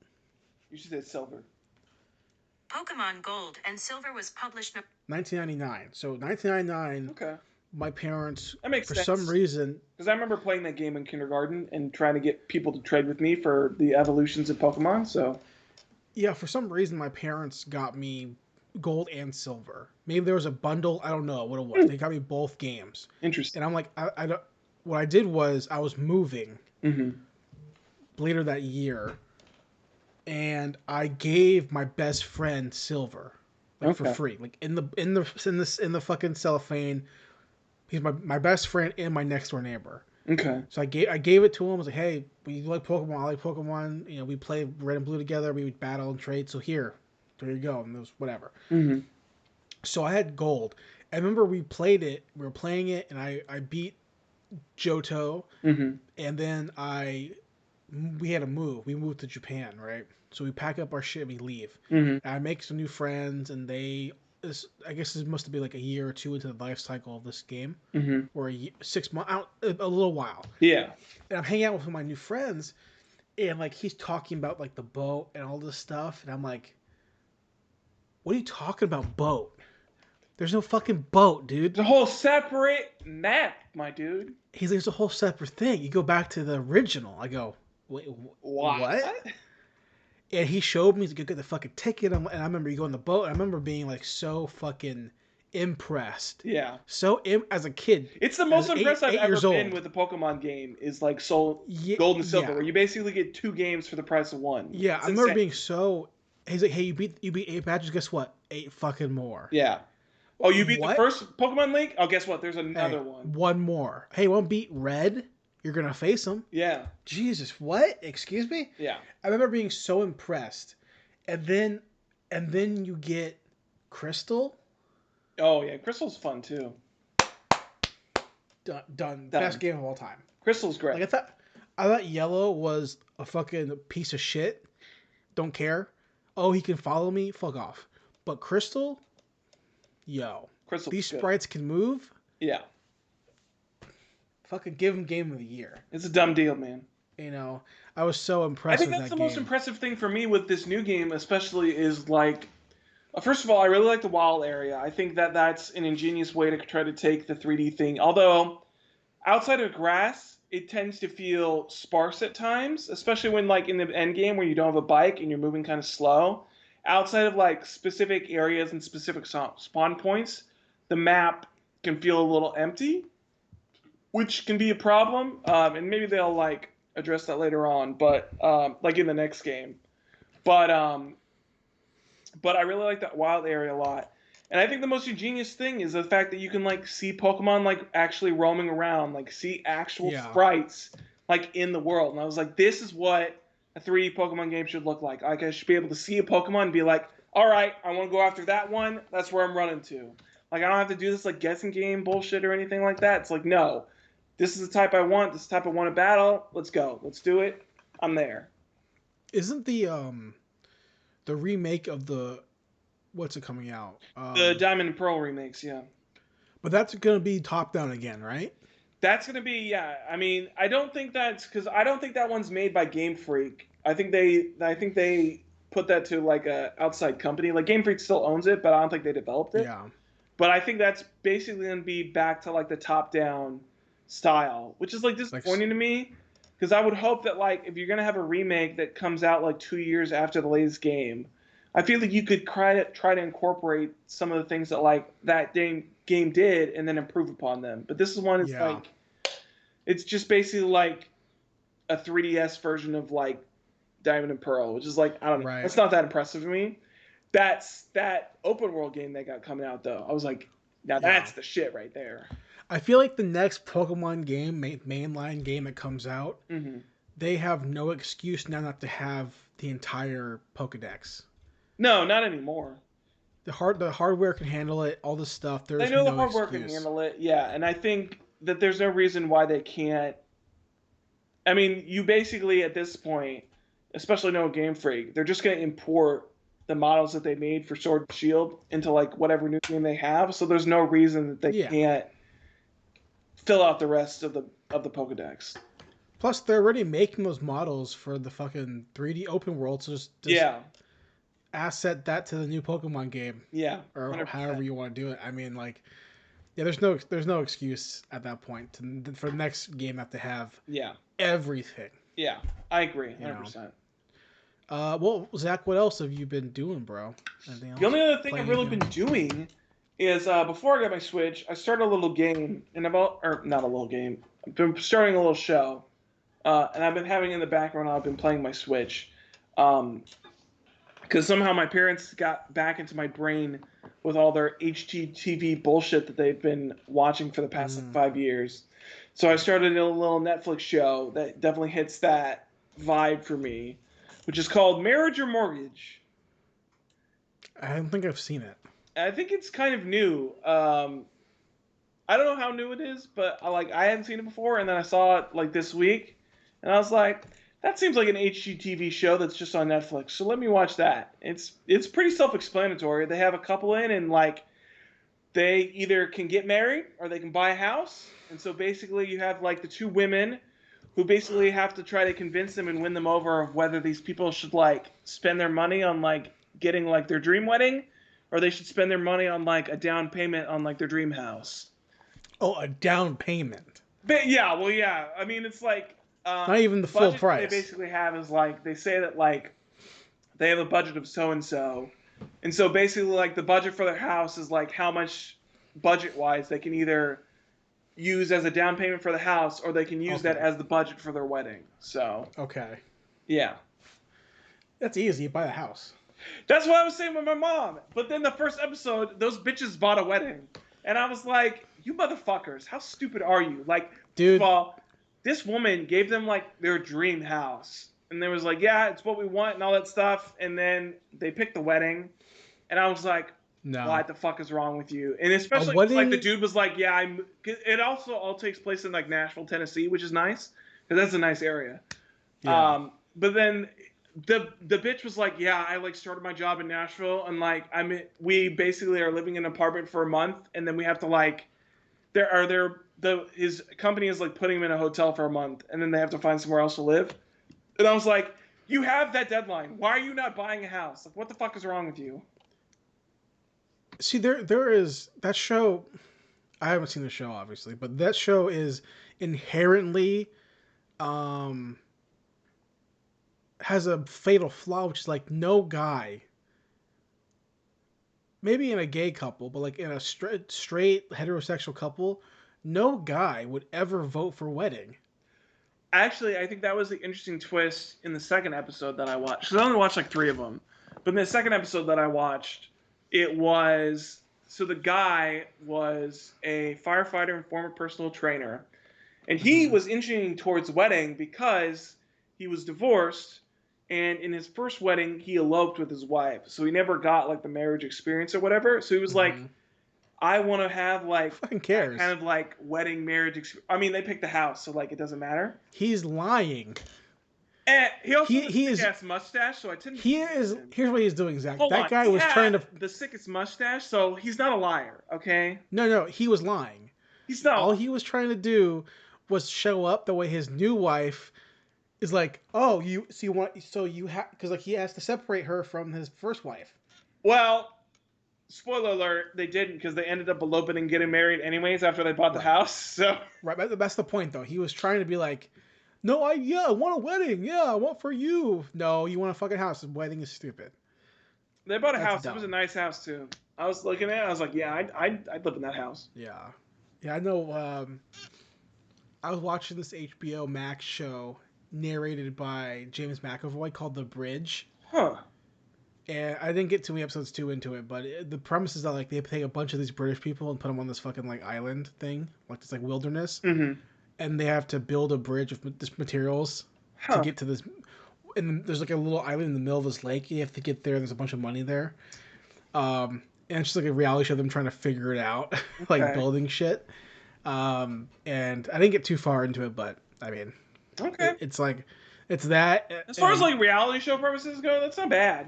You should say silver. Pokemon Gold and Silver was published 1999. So 1999. Okay. My parents, That makes for sense. some reason, Because I remember playing that game in kindergarten and trying to get people to trade with me for the evolutions of Pokemon, so. yeah, for some reason, my parents got me gold and silver. Maybe there was a bundle. I don't know what it was. They got me both games, Interesting. and I'm like, I don't. What I did was I was moving Mm-hmm. later that year, and I gave my best friend silver, like for Okay. free, like in the fucking cellophane. He's my best friend and my next door neighbor. Okay. So I gave it to him. I was like, hey, we like Pokemon. I like Pokemon. You know, we play Red and Blue together. We would battle and trade. So there you go. And it was whatever. Mm-hmm. So I had gold. I remember we played it. We were playing it, and I beat Johto. Mm-hmm. And then we had to move. We moved to Japan, right? So we pack up our shit and we leave. Mm-hmm. And I make some new friends, and I guess this must have been like a year or two into the life cycle of this game, Mm-hmm. or 6 months, a little while. Yeah. And I'm hanging out with my new friends, and like he's talking about like the boat and all this stuff, and I'm like, "What are you talking about, boat? There's no fucking boat, dude." It's a whole separate map, my dude. He's like, "It's a whole separate thing. You go back to the original." I go, "Wait, what?" And he showed me to go get the fucking ticket, and I remember you go on the boat. And I remember being like so fucking impressed. Yeah. As a kid, It's the as most impressed I've 8 years ever been old. with a Pokemon game is like Soul Yeah, Gold and Silver, yeah. where you basically get 2 games for the price of one. Yeah, It's I remember insane. being so. He's like, "Hey, you beat 8 badges. Guess what? 8 fucking more." Yeah. Oh, you beat the What? first Pokemon Link? Oh, guess what? There's Hey, another one. one more. Hey, won't beat Red? You're gonna face him. Yeah. Jesus, what? Excuse me? Yeah. I remember being so impressed, and then you get Crystal. Oh yeah, Crystal's fun too. Done. Best game of all time. Crystal's great. Like I thought Yellow was a fucking piece of shit. Don't care. Oh, he can follow me. Fuck off. But Crystal, yo, Crystal's these good. sprites can move. Yeah. Fucking give him game of the year. It's a dumb deal, man. You know, I was so I impressed think with that's that the most game. impressive thing for me with this new game, especially, is like, first of all, I really like the wild area. I think that that's an ingenious way to try to take the 3D thing. Although, outside of grass, it tends to feel sparse at times, especially when like in the end game where you don't have a bike and you're moving kind of slow. Outside of like specific areas and specific spawn points, the map can feel a little empty, which can be a problem. And maybe they'll like address that later on, but like in the next game. But I really like that wild area a lot. And I think the most ingenious thing is the fact that you can like see Pokemon like actually roaming around, like see actual Yeah. sprites like in the world. And I was like, this is what a 3D Pokemon game should look like. Like I should be able to see a Pokemon and be like, all right, I want to go after that one. That's where I'm running to. Like I don't have to do this like guessing game bullshit or anything like that. It's like, no, this is the type I want. This is the type I want to battle. Let's go. Let's do it. I'm there. Isn't the remake of the what's it coming out? The Diamond and Pearl remakes, yeah. But that's gonna be top down again, right? That's gonna be, yeah. I mean, I don't think that's because I don't think that one's made by Game Freak. I think they put that to like a outside company. Like Game Freak still owns it, but I don't think they developed it. Yeah. But I think that's basically gonna be back to like the top down style, which is like Like disappointing to me because I would hope that like if you're gonna have a remake that comes out like 2 years after the latest game, I feel like you could try to incorporate some of the things that like that game did and then improve upon them. But this is one is yeah. like it's just basically like a 3DS version of like Diamond and Pearl, which is like I don't know. Right. That's not that impressive to me. That's that open world game that got coming out though. I was like, now Yeah. that's the shit right there. I feel like the next Pokemon game, mainline game that comes out, Mm-hmm. they have no excuse now not to have the entire Pokedex. No, not anymore. The hardware can handle it, all this stuff. They There's know the no hardware can excuse. handle it, yeah. And I think that there's no reason why they can't. I mean, you basically at this point, especially no Game Freak, they're just going to import the models that they made for Sword and Shield into like whatever new game they have. So there's no reason that they Yeah. can't fill out the rest of the Pokedex. Plus, they're already making those models for the fucking 3D open world. So just Yeah, asset that to the new Pokemon game, yeah, or 100%. however you want to do it. I mean, like, yeah, there's no excuse at that point for the next game have to have Yeah, everything. yeah, I agree, You know. 100%. Well, Zach, what else have you been doing, bro? Anything else? The only other thing Playing I've really anything been doing is before I got my Switch, I started a little game, and or not a little game. I've been starting a little show, and I've been having in the background. I've been playing my Switch, because somehow my parents got back into my brain with all their HGTV bullshit that they've been watching for the past like 5 years. So I started a little Netflix show that definitely hits that vibe for me, which is called Marriage or Mortgage. I don't think I've seen it. I think it's kind of new. I don't know how new it is, but I hadn't seen it before, and then I saw it like this week, and I was like, that seems like an HGTV show that's just on Netflix. So let me watch that. It's pretty self-explanatory. They have a couple in, and like they either can get married or they can buy a house, and so basically you have like the two women who basically have to try to convince them and win them over of whether these people should like spend their money on like getting like their dream wedding or they should spend their money on like a down payment on like their dream house. Oh, a down payment. But yeah, well, yeah. I mean, it's like Not even the full budget price. They basically have is like they say that like they have a budget of so and so basically like the budget for their house is like how much budget wise they can either use as a down payment for the house or they can use that as the budget for their wedding. So Okay. yeah. That's easy. You buy a house. That's what I was saying with my mom. But then the first episode, those bitches bought a wedding. And I was like, you motherfuckers, how stupid are you? Like, Dude. first of all, this woman gave them like their dream house. And they was like, yeah, it's what we want and all that stuff. And then they picked the wedding. And I was like, No. what the fuck is wrong with you? And especially wedding- like the dude was like, yeah, it also all takes place in like Nashville, Tennessee, which is nice. Because that's a nice area. Yeah. But then the bitch was like, yeah, I like started my job in Nashville and like we basically are living in an apartment for a month and then we have to like his company is like putting him in a hotel for a month and then they have to find somewhere else to live. And I was like, you have that deadline. Why are you not buying a house? Like, what the fuck is wrong with you? See, there is that show. I haven't seen the show, obviously, but that show is inherently has a fatal flaw, which is like no guy, maybe in a gay couple, but like in a straight heterosexual couple, no guy would ever vote for wedding. Actually, I think that was the interesting twist in the second episode that I watched. Because I only watched like 3 of them. But in the second episode that I watched, it was so the guy was a firefighter and former personal trainer, and he Mm-hmm. was inching towards wedding because he was divorced, and in his first wedding he eloped with his wife, so he never got like the marriage experience or whatever. So he was like, Mm-hmm. I want to have Who like fucking that kind cares? of like wedding marriage experience. I mean, they picked the house, so like it doesn't matter. He's lying. And he also He has a he sick is ass mustache, so I tend to he believe is. him. Here's what he's doing, Zach. Hold That on, guy he was trying had to. the sickest mustache, so he's not a liar. Okay, No, he was lying. he's not a All liar. he was trying to do was show up the way his new wife is like, oh, you so you want so you have because like he has to separate her from his first wife. Well, spoiler alert, they didn't because they ended up eloping and getting married anyways after they bought the Right. house. So Right. That's the point though. He was trying to be like, no, I want a wedding. Yeah, I want for you. No, you want a fucking house. A wedding is stupid. they bought a That's house. It was a dumb. nice house too. I was looking at it. I was like, yeah, I'd live in that house. Yeah. Yeah, I know. I was watching this HBO Max show narrated by James McAvoy called The Bridge. Huh. And I didn't get too many episodes two into it, but the premise is that like they take a bunch of these British people and put them on this fucking like island thing, like this like wilderness, Mm-hmm. and they have to build a bridge of this materials to Huh. get to this. And there's like a little island in the middle of this lake. You have to get there. There's a bunch of money there, and it's just like a reality show of them trying to figure it out, like Okay. building shit. And I didn't get too far into it, but I mean, Okay. it's like it's that, As far as and like reality show purposes go, that's not bad.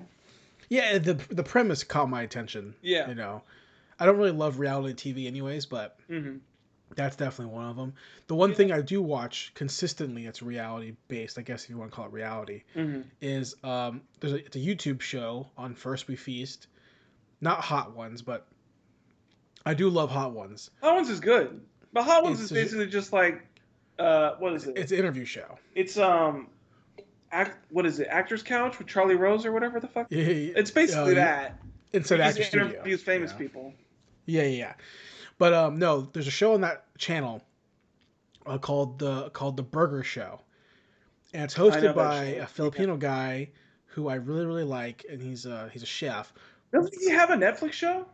yeah, the premise caught my attention. Yeah. You know, I don't really love reality TV anyways, but Mm-hmm. that's definitely one of them. The one Yeah. thing I do watch consistently that's reality based, I guess if you want to call it reality, Mm-hmm. is it's a YouTube show on First We Feast. Not Hot Ones, but I do love Hot Ones. Hot Ones is good, but Hot Ones is It's basically just like, what is it? it's an interview show. It's what is it? Actor's Couch with Charlie Rose or whatever the fuck. It's basically Yeah, that. inside He just Actor Studio. interviews famous Yeah. people. Yeah. But no, there's a show on that channel called the Burger Show, and it's I know hosted that by show. a Filipino guy who I really like, and he's a chef. Doesn't he have a Netflix show?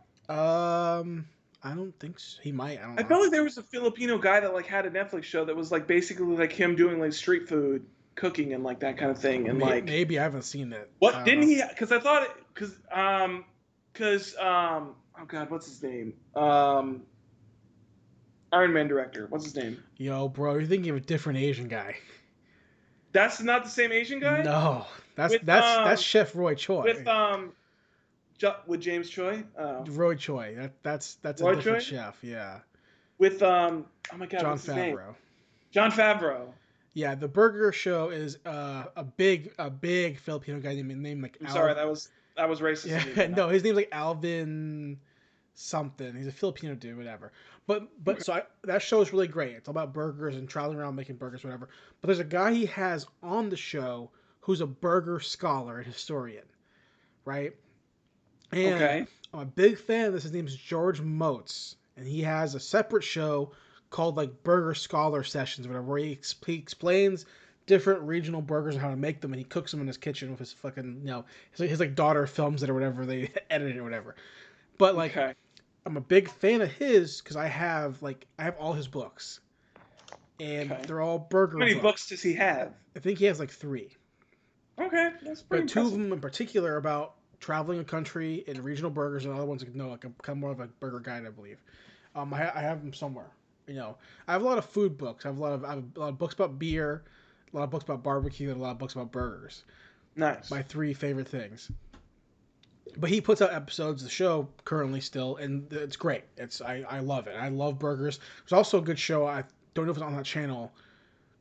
I don't think so. He might. I don't I know. felt like there was a Filipino guy that like had a Netflix show that was like basically like him doing like street food cooking and like that kind of thing and like Maybe I haven't seen it. I what don't didn't know. he? Because I thought because oh god, what's his name? Iron Man director. What's his name? Yo, bro, you're thinking of a different Asian guy. That's not the same Asian guy. No, that's With that's Chef Roy Choi. With James Choi. Roy Choi. That's a Roy different Choi? chef. Yeah, With oh my god, John what's his name? Favreau. John Favreau. Yeah, the Burger Show is a big Filipino guy named like I'm sorry, that was racist. Yeah, of me, no, his name's like Alvin something. He's a Filipino dude, whatever. But so that show is really great. It's all about burgers and traveling around making burgers, whatever. But there's a guy he has on the show who's a burger scholar and historian, right? And Okay. I'm a big fan of this. His name's George Motes, and he has a separate show called like Burger Scholar Sessions, whatever, where he explains different regional burgers and how to make them, and he cooks them in his kitchen with his fucking his like daughter films it or whatever, they edit it or whatever. But like Okay. I'm a big fan of his because I have all his books, and Okay. they're all burger How many books does he have? I think he has like 3. Okay, that's pretty But 2 of impressive. them in particular are about traveling a country and regional burgers, and other ones like I'm kind of more of a burger guide, I believe. I have them somewhere. I have a lot of food books. I have a lot of books about beer, a lot of books about barbecue, and a lot of books about burgers. Nice. My 3 favorite things. But he puts out episodes of the show currently still, and it's great. I love it. I love burgers. There's also a good show. I don't know if it's on that channel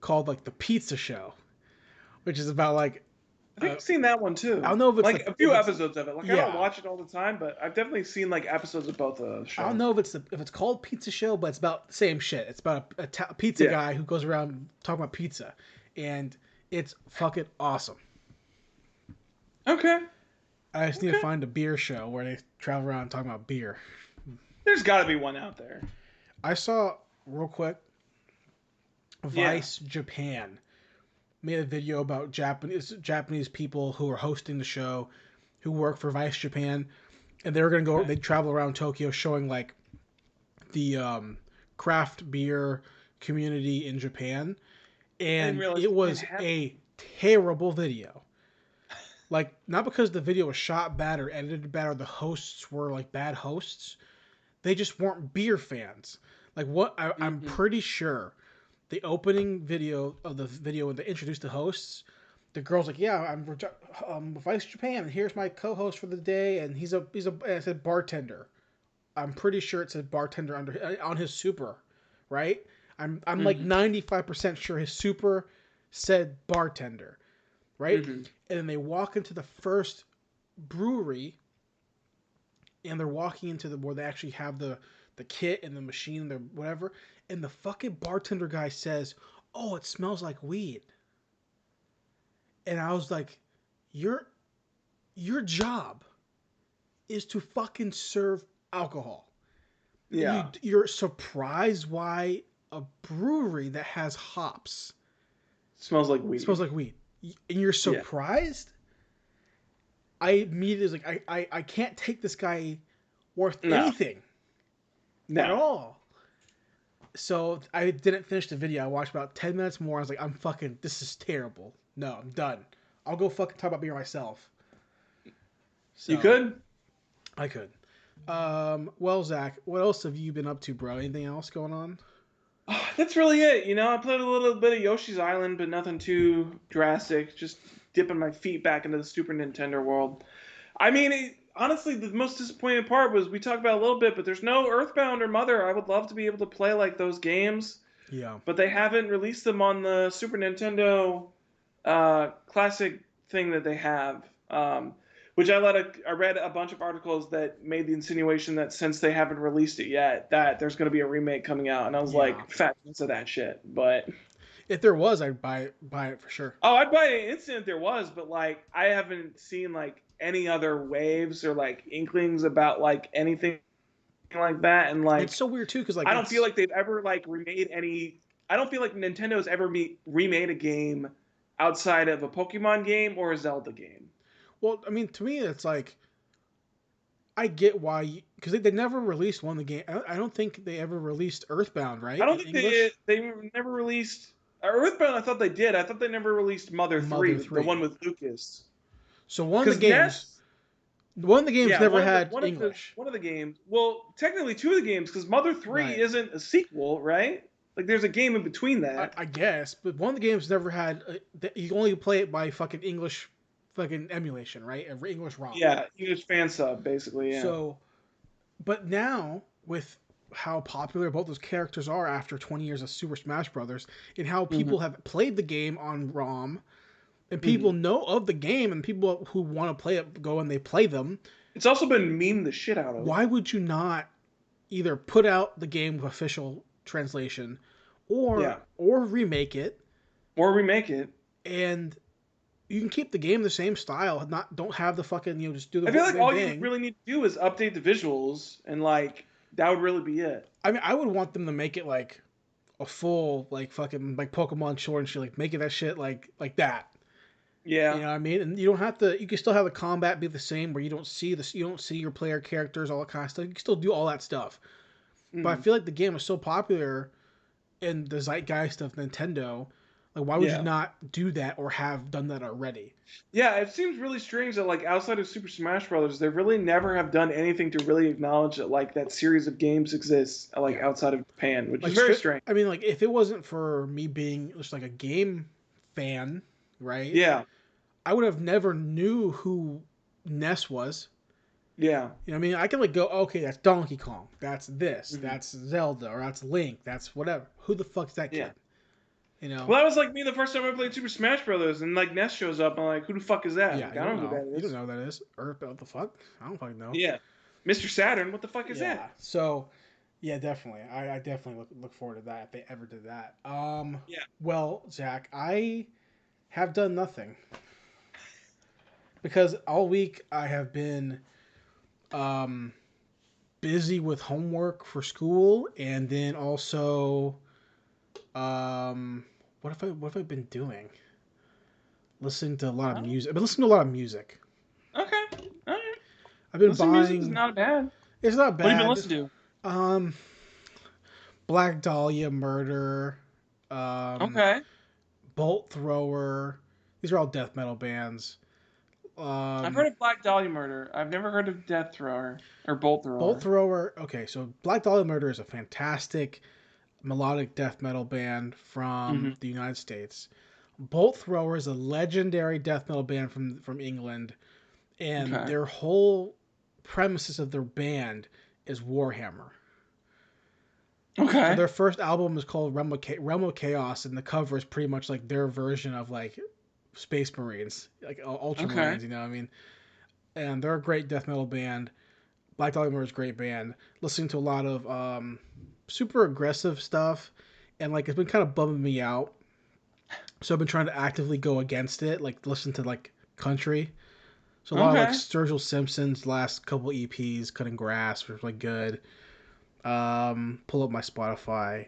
called like the Pizza Show, which is about like I think I've seen that one too. I don't know if it's like a few episodes of it. Like I don't Yeah. watch it all the time, but I've definitely seen like episodes of both of those shows. I don't know if it's called Pizza Show, but it's about the same shit. It's about a pizza Yeah. guy who goes around talking about pizza, and it's fucking awesome. Okay. I just need to find a beer show where they travel around talking about beer. There's got to be one out there. I saw real quick. Yeah. Vice Japan made a video about Japanese people who are hosting the show, who work for Vice Japan, and they were gonna go. They travel around Tokyo showing like the craft beer community in Japan, I didn't and realize it Japan was had. a terrible video. Like, not because the video was shot bad or edited bad or the hosts were like bad hosts. They just weren't beer fans. Like, I'm Mm-hmm. pretty sure the opening video of the video when they introduced the hosts, the girl's like, "Yeah, I'm Vice Japan, and here's my co-host for the day, and he's a and it said bartender. I'm pretty sure it said bartender under on his super, right? I'm like Mm-hmm. 95% sure his super said bartender, right? Mm-hmm. And then they walk into the first brewery, and they're walking into the where they actually have the kit and the machine, the whatever, and the fucking bartender guy says, "Oh, it smells like weed," and I was like, "Your your job is to fucking serve alcohol. Yeah. You're surprised why a brewery that has hops Smells like weed. smells like weed, and you're Yeah. surprised." I immediately was like, I can't take this guy worth No. anything at No. all. So I didn't finish the video. I watched about 10 minutes more. I was like, this is terrible. No, I'm done. I'll go fucking talk about beer myself. You So could. I could. Well, Zach, what else have you been up to, bro? Anything else going on? That's really it. I played a little bit of Yoshi's Island, but nothing too drastic. Just dipping my feet back into the Super Nintendo world. I mean, honestly, the most disappointing part was we talked about it a little bit, but there's no Earthbound or Mother. I would love to be able to play like those games, Yeah. but they haven't released them on the Super Nintendo classic thing that they have. Which I read a bunch of articles that made the insinuation that since they haven't released it yet, that there's going to be a remake coming out, and I was Yeah. like, fat chance of that shit. But If there was, I'd buy it for sure. oh, I'd buy it instant if there was, but like I haven't seen like any other waves or like inklings about like anything like that, and It's like so weird too, because like I don't feel it's like they've ever like remade any. I don't feel like Nintendo's ever remade a game outside of a Pokemon game or a Zelda game. well, I mean, to me, it's like I get why because they never released one of the game. I don't think they ever released Earthbound, I right, don't in think English. they never released Earthbound. I thought they did. I thought they never released Mother Mother Three, the one 3. with Lucas. So Because one of the games Yeah, never had English. one of the games. Well, technically two of the games, because Mother Three Right. isn't a sequel, right? Like there's a game in between that. I guess, but one of the games never had. You only play it by fucking English, fucking emulation, right? English ROM. Yeah, English fan sub, basically. Yeah. So, but now with how popular both those characters are after 20 years of Super Smash Brothers, and how Hmm. people have played the game on ROM, and people Hmm. know of the game, and people who want to play it go and they play them. It's also been meme the shit out of. Why would you not either put out the game with official translation, Yeah. or remake it, Or remake it. and you can keep the game the same style, not don't have the fucking just do the I feel like bang all you bang. really need to do is update the visuals, and like that would really be it. I mean, I would want them to make it like a full like fucking like Pokemon Sword and shit, like making that shit like that. You Yeah. know what I mean? And you don't have to. You can still have the combat be the same, where you don't see this, you don't see your player characters, all that kind of stuff. You can still do all that stuff. But I Mhm. feel like the game is so popular in the zeitgeist of Nintendo. Like, why would you Yeah. not do that or have done that already? Yeah, it seems really strange that like outside of Super Smash Brothers, they really never have done anything to really acknowledge that like that series of games exists like Yeah. outside of Japan, which is Like, very strange. I mean, like, if it wasn't for me being just like a game fan, right? Yeah, I would have never knew who Ness was. yeah. You know what I mean? I can like go, okay, that's Donkey Kong, that's this, Hmm. that's Zelda, or that's Link, that's whatever. Who the fuck's that Yeah. kid? You know? Well, that was like me the first time I played Super Smash Brothers, and like Ness shows up, and I'm like, who the fuck is that? Yeah, Like, you I don't don't know who know. that You don't is. know who that is. Or what the fuck? I don't fucking know. Yeah, Mr. Saturn, what the fuck is Yeah. that? So, yeah, definitely. I definitely look forward to that if they ever did that. Yeah. Well, Zach, I have done nothing because all week I have been um busy with homework for school, and then also um what have I been doing? Listening to a lot of Oh, music. I've been listening to a lot of music. okay. All right. I've been Listening to music is buying. not bad. It's not What have you been bad. listening Um, Black Dahlia Murder, to? um, Okay. Bolt Thrower. These are all death metal bands. I've Um, heard of Black Dahlia Murder. I've never heard of Death Thrower or Bolt Bolt Thrower. Thrower. Okay, so Black Dahlia Murder is a fantastic melodic death metal band from Mm-hmm. the United States. Bolt Thrower is a legendary death metal band from England, and Okay. their whole premises of their band is Warhammer. So Okay. their first album is called Realm of Chaos, and the cover is pretty much like their version of like Space Marines, like Okay. Ultramarines. You know what I mean? And they're a great death metal band. Black Dahlia Murder is a great band. Listening to a lot of super aggressive stuff, and like it's been kind of bumming me out. So I've been trying to actively go against it, like listen to like country. So a lot of like Okay. Sturgill Simpson's last couple EPs, Cutting Grass, was like good. Pull up my Spotify.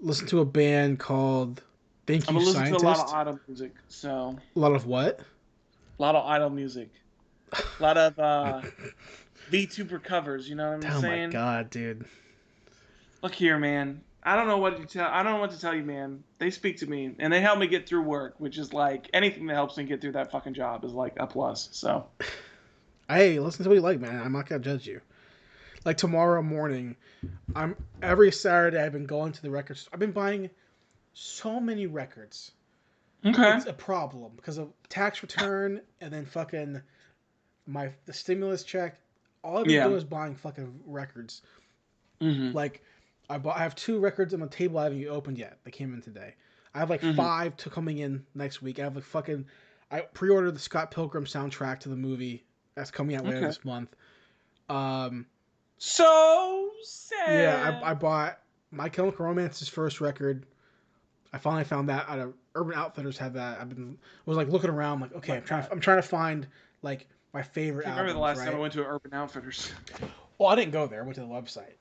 Listen to a band called Thank I've You been listening to a lot of Scientist. idol music, so A lot of what? a lot of idol music, a lot of VTuber covers. You know what I'm Oh my saying? god, dude. Look here, man. I don't know what to tell. I don't know what to tell you, man. They speak to me and they help me get through work, which is like anything that helps me get through that fucking job is like a plus. So Hey, listen to what you like, man. I'm not gonna judge you. Like tomorrow morning, I'm every Saturday I've been going to the record store. I've been buying so many records. okay, It's a problem because of tax return and then fucking the stimulus check. All I've been yeah, doing is buying fucking records. mhm, Like I have 2 records on the table I haven't even opened yet. They came in today. I have like mhm, 5 to coming in next week. I have like fucking I pre-ordered the Scott Pilgrim soundtrack to the movie that's coming out later okay. this month. Um, So yeah, sad. I bought My Chemical Romance's first record. I finally found that out of Urban Outfitters had that. Was like looking around like Oh okay, my god. I'm trying to find like my I favorite can't remember the albums, last time I right? went to an Urban Outfitters. Well, I didn't go there. I went to the website.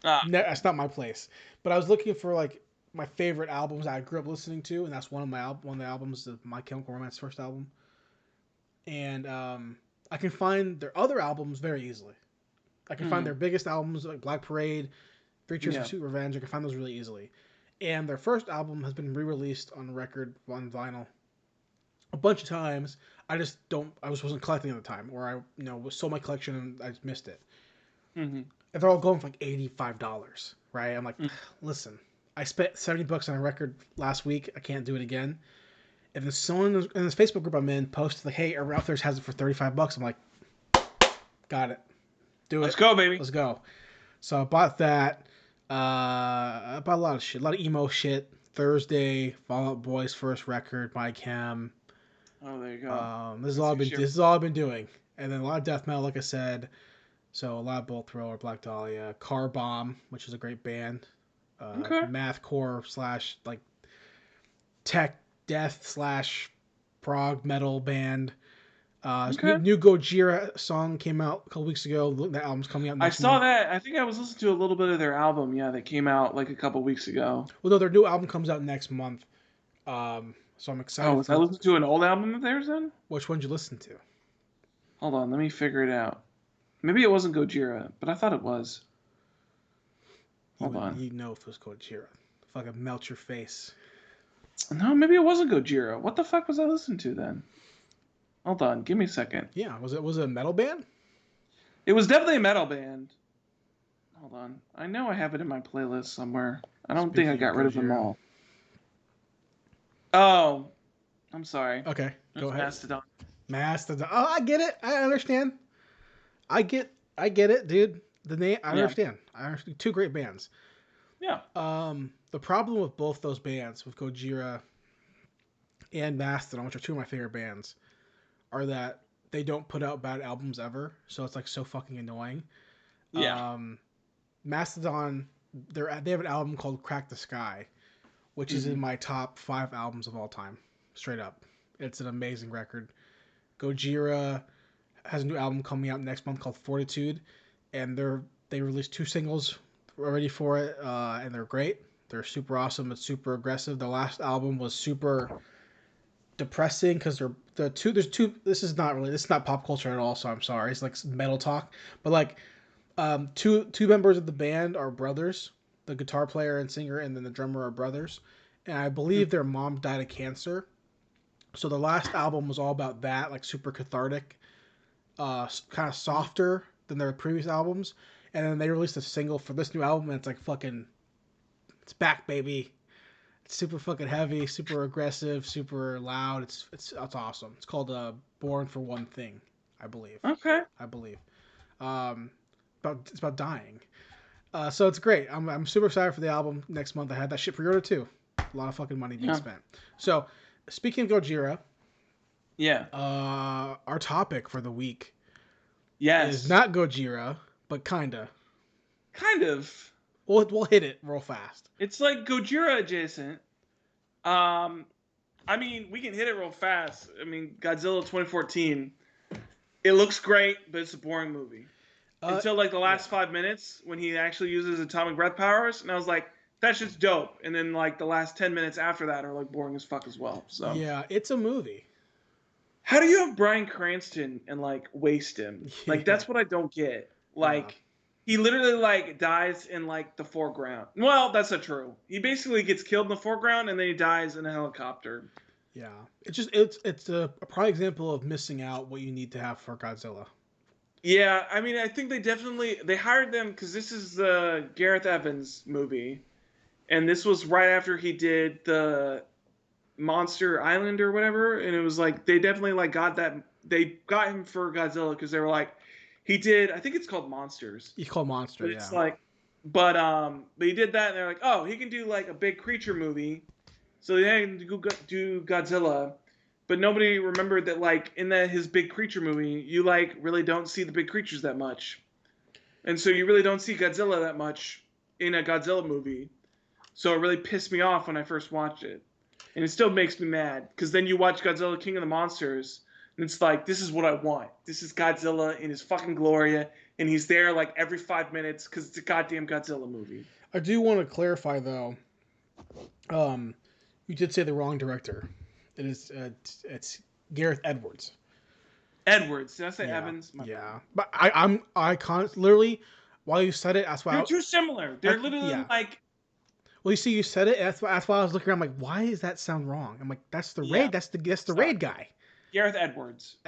Ah, No, that's not my place. But I was looking for like my favorite albums I grew up listening to, and that's one of the albums of My Chemical Romance first album. And I can find their other albums very easily. I can find mhm, their biggest albums like Black Parade, Three Cheers for yeah, Sweet Revenge. I can find those really easily. And their first album has been re-released on record on vinyl a bunch of times. I just don't. I wasn't collecting at the time, or I sold my collection and I just missed it. mhm, And they're all going for like $85, right? I'm like, mhm. listen, I spent $70 on a record last week. I can't do it again. And then someone in this Facebook group I'm in posted like, "Hey, Urban Outfitters has it for $35." I'm like, got it, do Let's it, go, baby. let's go. So I bought that. I bought a lot of shit, a lot of emo shit. Thursday, Fall Out Boy's first record, My Chem. Oh, there you go. This is That's all your shit. this is all I've been doing, and then a lot of death metal, like I said. So a lot of Bolt Thrower, Black Dahlia, Car Bomb, which is a great band. Okay, Mathcore slash like tech death slash prog metal band. okay. New Gojira song came out a couple weeks ago. That album's coming out I next saw month. that. I think I was listening to a little bit of their album. Yeah, that came out like a couple weeks ago. Well, no, their new album comes out next month. So I'm Oh, excited was I for. listening to an old album of theirs then? Which one did you listen to? Hold on, let me figure it out. Maybe it wasn't Gojira, but I thought it was. Hold on. You know if it was Gojira. Fucking melt your face. No, maybe it wasn't Gojira. What the fuck was I listening to then? Hold on, give me a second. Yeah, was it a metal band? It was definitely a metal band. Hold on. I know I have it in my playlist somewhere. I don't think I Speaking of got rid of them Gojira. all. Oh, I'm sorry. Okay, go It's ahead. Mastodon. Mastodon. Oh, I get it. I understand. I get it, dude. The name I Yeah. understand. I understand. 2 great bands. Yeah. The problem with both those bands, with Gojira and Mastodon, which are 2 of my favorite bands, are that they don't put out bad albums ever. So it's like so fucking annoying. Yeah. Um, Mastodon, they have an album called Crack the Sky, which is Hmm. in my top 5 albums of all time, straight up. It's an amazing record. Gojira has a new album coming out next month called Fortitude, and they released 2 singles already for it, and they're great. They're super awesome. It's super aggressive. The last album was super depressing because they're the two. There's two. This is not pop culture at all. So I'm sorry. It's like metal talk, but like two members of the band are brothers. The guitar player and singer, and then the drummer are brothers. And I believe their mom died of cancer. So the last album was all about that, like super cathartic, kind of softer than their previous albums. And then they released a single for this new album, and it's like fucking, it's back, baby. It's super fucking heavy, super aggressive, super loud. It's awesome. It's called "Born for One Thing," I believe. Okay. I believe. It's about dying. So it's great. I'm super excited for the album next month. I had that shit pre-ordered too. A lot of fucking money being spent. So speaking of Gojira, Yeah. our topic for the week Yes. is not Gojira, but kinda. Kind of. We'll hit it real fast. It's like Gojira adjacent. I mean, we can hit it real fast. I mean, Godzilla 2014. It looks great, but it's a boring movie. Until like the last 5 minutes when he actually uses atomic breath powers, and I was like, that shit's dope. And then like the last 10 minutes after that are like boring as fuck as well. So yeah, it's a movie. how do you have Bryan Cranston and like waste him? Like that's what I don't get. Like he literally like dies in like the foreground. Well, that's not true. He basically gets killed in the foreground and then he dies in a helicopter. Yeah, it's a prime example of missing out what you need to have for Godzilla. Yeah, I mean, I think they hired them because this is the Gareth Evans movie, and this was right after he did the Monster Island or whatever, and it was like they definitely like they got him for Godzilla because they were like he did, I think it's called Monsters. He's called Monster. But it's like, but he did that, and they're like, oh, he can do like a big creature movie, so they had to do Godzilla. But nobody remembered that, like, in his big creature movie, you, like, really don't see the big creatures that much. And so you really don't see Godzilla that much in a Godzilla movie. So it really pissed me off when I first watched it. And it still makes me mad. Because then you watch Godzilla King of the Monsters, and it's like, this is what I want. This is Godzilla in his fucking glory. And he's there, like, every 5 minutes because it's a goddamn Godzilla movie. I do want to clarify, though. You did say the wrong director. It is it's Gareth Edwards. Edwards. Did I say Evans? Yeah, but I can't literally while you said it. That's why they're too similar. They're literally like. Well, you see, you said it. That's why I was looking around. I'm like, why does that sound wrong? I'm like, that's the raid. That's the raid guy. Gareth Edwards.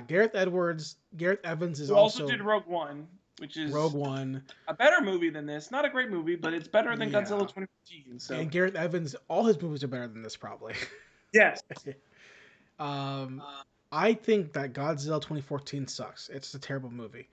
Gareth Edwards. Gareth Evans is who also did Rogue One, which is Rogue One, a better movie than this. Not a great movie, but it's better than Godzilla 2015. So. And Gareth Evans, all his movies are better than this, probably. Yes. I think that Godzilla 2014 sucks. It's a terrible movie.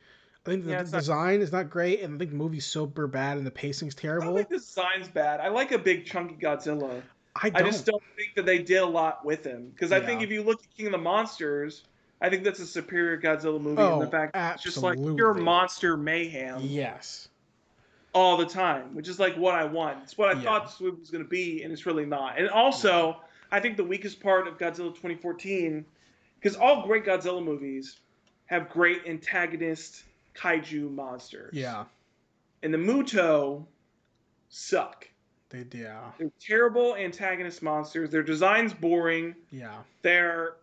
I think the design is not great, and I think the movie's super bad, and the pacing's terrible. I don't think the design's bad. I like a big, chunky Godzilla. I just don't think that they did a lot with him. Because I think if you look at King of the Monsters, I think that's a superior Godzilla movie. Oh, in the fact absolutely. It's just like pure monster mayhem. Yes. All the time, which is like what I want. It's what I thought this movie was going to be, and it's really not. And also... I think the weakest part of Godzilla 2014, because all great Godzilla movies have great antagonist kaiju monsters. Yeah. And the Muto suck. They're terrible antagonist monsters. Their design's boring. Yeah. Their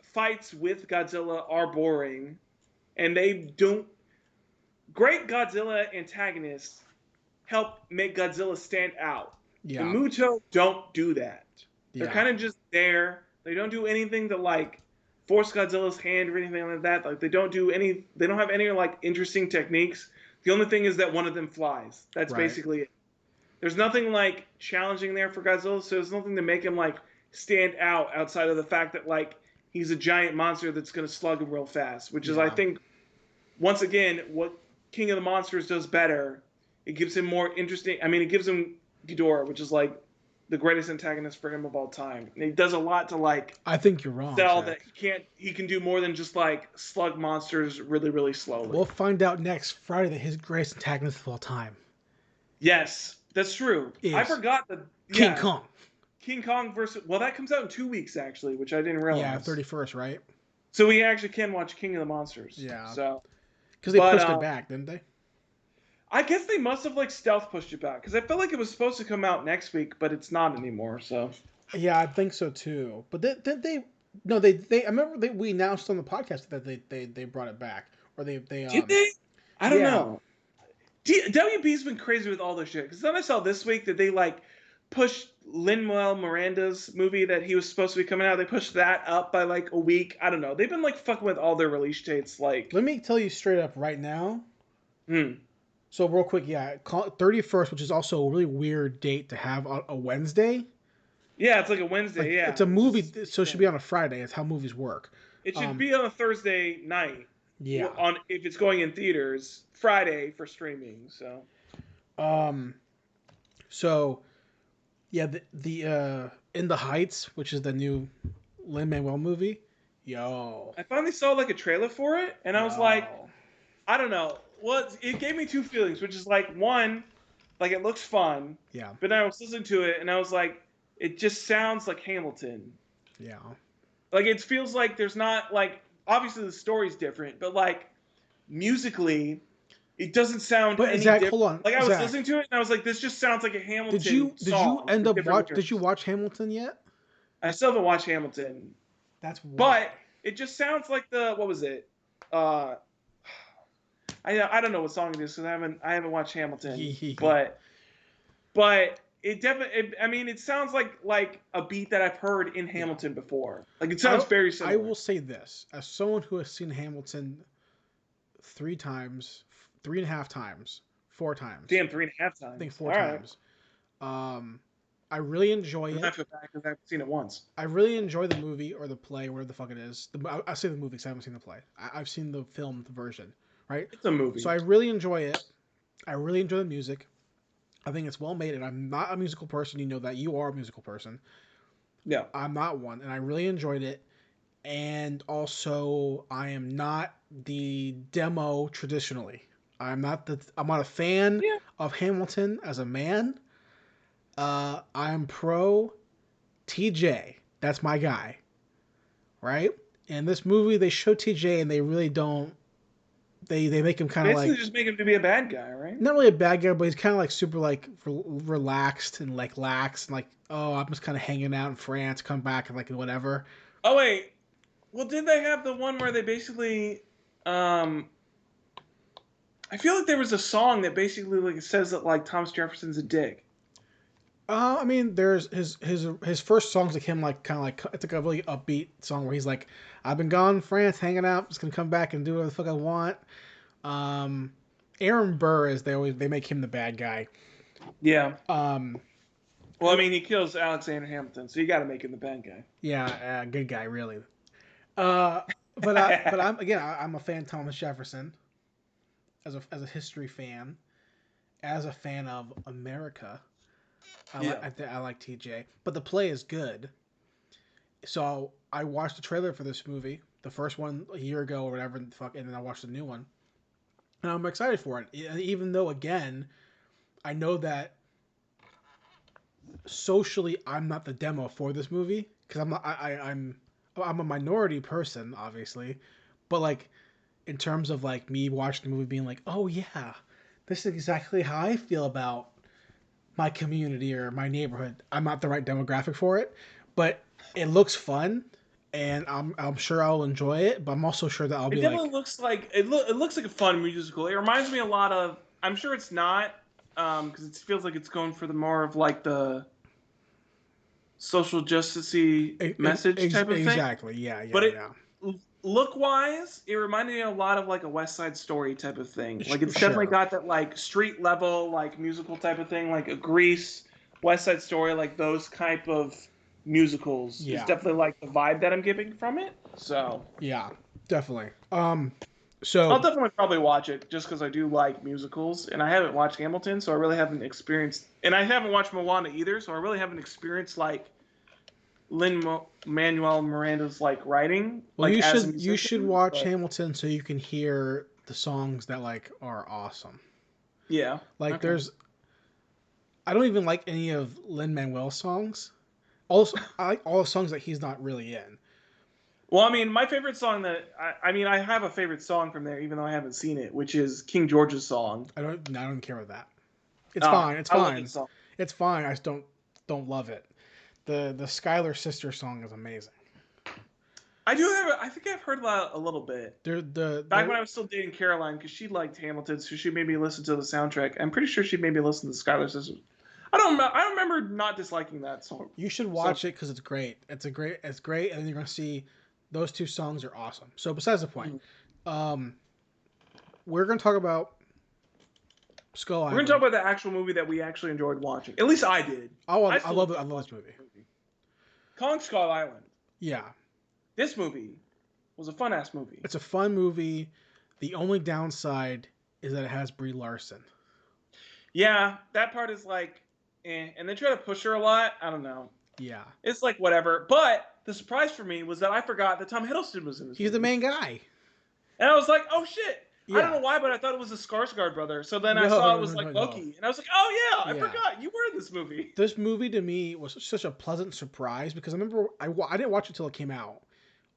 fights with Godzilla are boring. And they don't... Great Godzilla antagonists help make Godzilla stand out. Yeah. The Muto don't do that. They're kind of just there. They don't do anything to like force Godzilla's hand or anything like that. Like they don't have any like interesting techniques. The only thing is that one of them flies. That's basically it. There's nothing like challenging there for Godzilla, so there's nothing to make him like stand out outside of the fact that like he's a giant monster that's going to slug him real fast, which is I think once again what King of the Monsters does better. It gives him more interesting. I mean, it gives him Ghidorah, which is like the greatest antagonist for him of all time. And he does a lot to like. I think you're wrong. Sell that he can do more than just like slug monsters really, really slowly. We'll find out next Friday that his greatest antagonist of all time. Yes, that's true. I forgot that. King Kong. King Kong versus. Well, that comes out in 2 weeks actually, which I didn't realize. Yeah, 31st, right? So we actually can watch King of the Monsters. Yeah. So. Because they pushed it back, didn't they? I guess they must have like stealth pushed it back because I felt like it was supposed to come out next week, but it's not anymore. So yeah, I think so too. But did they? No, they I remember we announced on the podcast that they brought it back, or they Did they? I don't yeah. know. WB's been crazy with all this shit. Because then I saw this week that they like pushed Lin-Manuel Miranda's movie that he was supposed to be coming out. They pushed that up by like a week. I don't know. They've been like fucking with all their release dates. Like, Let me tell you straight up right now. hmm. So real quick, yeah, call it 31st, which is also a really weird date to have on a Wednesday. Yeah, it's like a Wednesday. Like it's Yeah, a which movie, is so it should be strange. on a Friday. It's how movies work. It should Um, be on a Thursday night. yeah. On if it's going in theaters, Friday for streaming. So Um, so yeah, the In the Heights, which is the new Lin Manuel movie. Yo, I finally saw like a trailer for it, and I was like, yo, I don't know. Well, it gave me two feelings, which is like one, like it looks fun, yeah, but I was listening to it and I was like, it just sounds like Hamilton. yeah. Like it feels like there's not like obviously the story's different, but like musically, it doesn't sound But any Zach, different. hold on, Like I was Zach. listening to it and I was like, this just sounds like a Hamilton Did you song end with up different watch? Did you lyrics. watch Hamilton yet? I still haven't watched Hamilton, That's wild. but it just sounds like the what was it? Uh, I don't know what song it is because I haven't watched Hamilton, but it definitely I mean it sounds like a beat that I've heard in Yeah. Hamilton before. Like it sounds I very I similar. will say this as someone who has seen Hamilton 3 times, 3.5 times, 4 times. Damn, 3.5 I think times. four All right, times. Um, I really enjoy and I it. feel bad because I've seen it once. I really enjoy the movie or the play, whatever the fuck it is. I say the movie because I haven't seen the play. I've seen the film version, right? It's a So movie. I really enjoy it. I really enjoy the music. I think it's well made, and I'm not a musical person. You know that you are a musical person. Yeah. I'm not one, and I really enjoyed it. And also, I am not the demo traditionally. I'm not a fan Yeah. of Hamilton as a man. I'm pro TJ. That's my guy, right? In this movie, they show TJ and they really don't. They make him kind of Basically, like just make him to be a bad guy, right? not really a bad guy, but he's kind of like super like relaxed and like lax and like oh I'm just kind of hanging out in France, come back and like whatever. Oh wait. Well, did they have the one where they basically? Um, I feel like there was a song that basically like says that like Thomas Jefferson's a dick. I mean, there's his first songs like him like kind of like it's like a really upbeat song where he's like I've been gone in France, hanging out, just gonna come back and do whatever the fuck I want. Um, Aaron Burr is they make him the bad guy. Yeah. Um, Well, I mean, he kills Alexander Hamilton, so you got to make him the bad guy. yeah, good guy really. Uh, but I'm again I'm a fan of Thomas Jefferson as a history fan, as a fan of America. Yeah. I like TJ, but the play is good. So I watched the trailer for this movie, the first one a year ago or whatever, and then I watched the new one, and I'm excited for it. Even though again, I know that socially I'm not the demo for this movie because I'm not, I'm a minority person, obviously, but like in terms of like me watching the movie being like, oh yeah, this is exactly how I feel about my community or my neighborhood. I'm not the right demographic for it, but it looks fun, and I'm sure I'll enjoy it. But I'm also sure that I'll It be definitely like, looks like it looks like a fun musical. It reminds me a lot of. I'm sure it's not, because it feels like it's going for the more of like the social justicey message type of thing. exactly, yeah, But yeah, it yeah, look wise, it reminded me a lot of like a West Side Story type of thing. Like it's definitely sure, got that like street level like musical type of thing, like a Grease, West Side Story, like those type of musicals is yeah, definitely like the vibe that I'm getting from it. So yeah, definitely. I'll So definitely probably watch it just because I do like musicals, and I haven't watched Hamilton, so I really haven't experienced, and I haven't watched Moana either, so I really haven't experienced like Lin Manuel Miranda's like writing, well, like as a you should musician. watch But Hamilton so you can hear the songs that like are awesome. yeah, Like okay. I don't even like any of Lin Manuel's songs. Also, I like all the songs that he's not really in. Well, I mean, my favorite song that I mean, I have a favorite song from there, even though I haven't seen it, which is King George's song. I don't care about that. It's Ah, fine. It's I love fine. this song. It's fine. I just don't love it. The Skylar sister song is amazing. I do have. I think I've heard a little bit. They're Back when I was still dating Caroline, because she liked Hamilton, so she made me listen to the soundtrack. I'm pretty sure she made me listen to Skylar Sisters. I don't remember not disliking that song. You should watch it because it's great. It's great, and then you're gonna see those two songs are awesome. So besides the point, um, we're gonna talk about Skull We're Island. gonna talk about the actual movie that we actually enjoyed watching. At least I did. Oh, I still love it. I enjoyed love this watching movie. Kong Skull Island. Yeah, This movie was a fun ass movie. it's a fun movie. The only downside is that it has Brie Larson. Yeah, that part is like, and they try to push her a lot. I don't know. Yeah, It's like whatever. But the surprise for me was that I forgot that Tom Hiddleston was in this. he's movie. the main guy. And I was like, oh shit. Yeah. I don't know why, but I thought it was a Skarsgård brother. So then I saw it was like no. Loki, and I was like, oh yeah, I Yeah. forgot you were in this movie. This movie to me was such a pleasant surprise because I remember I didn't watch it until it came out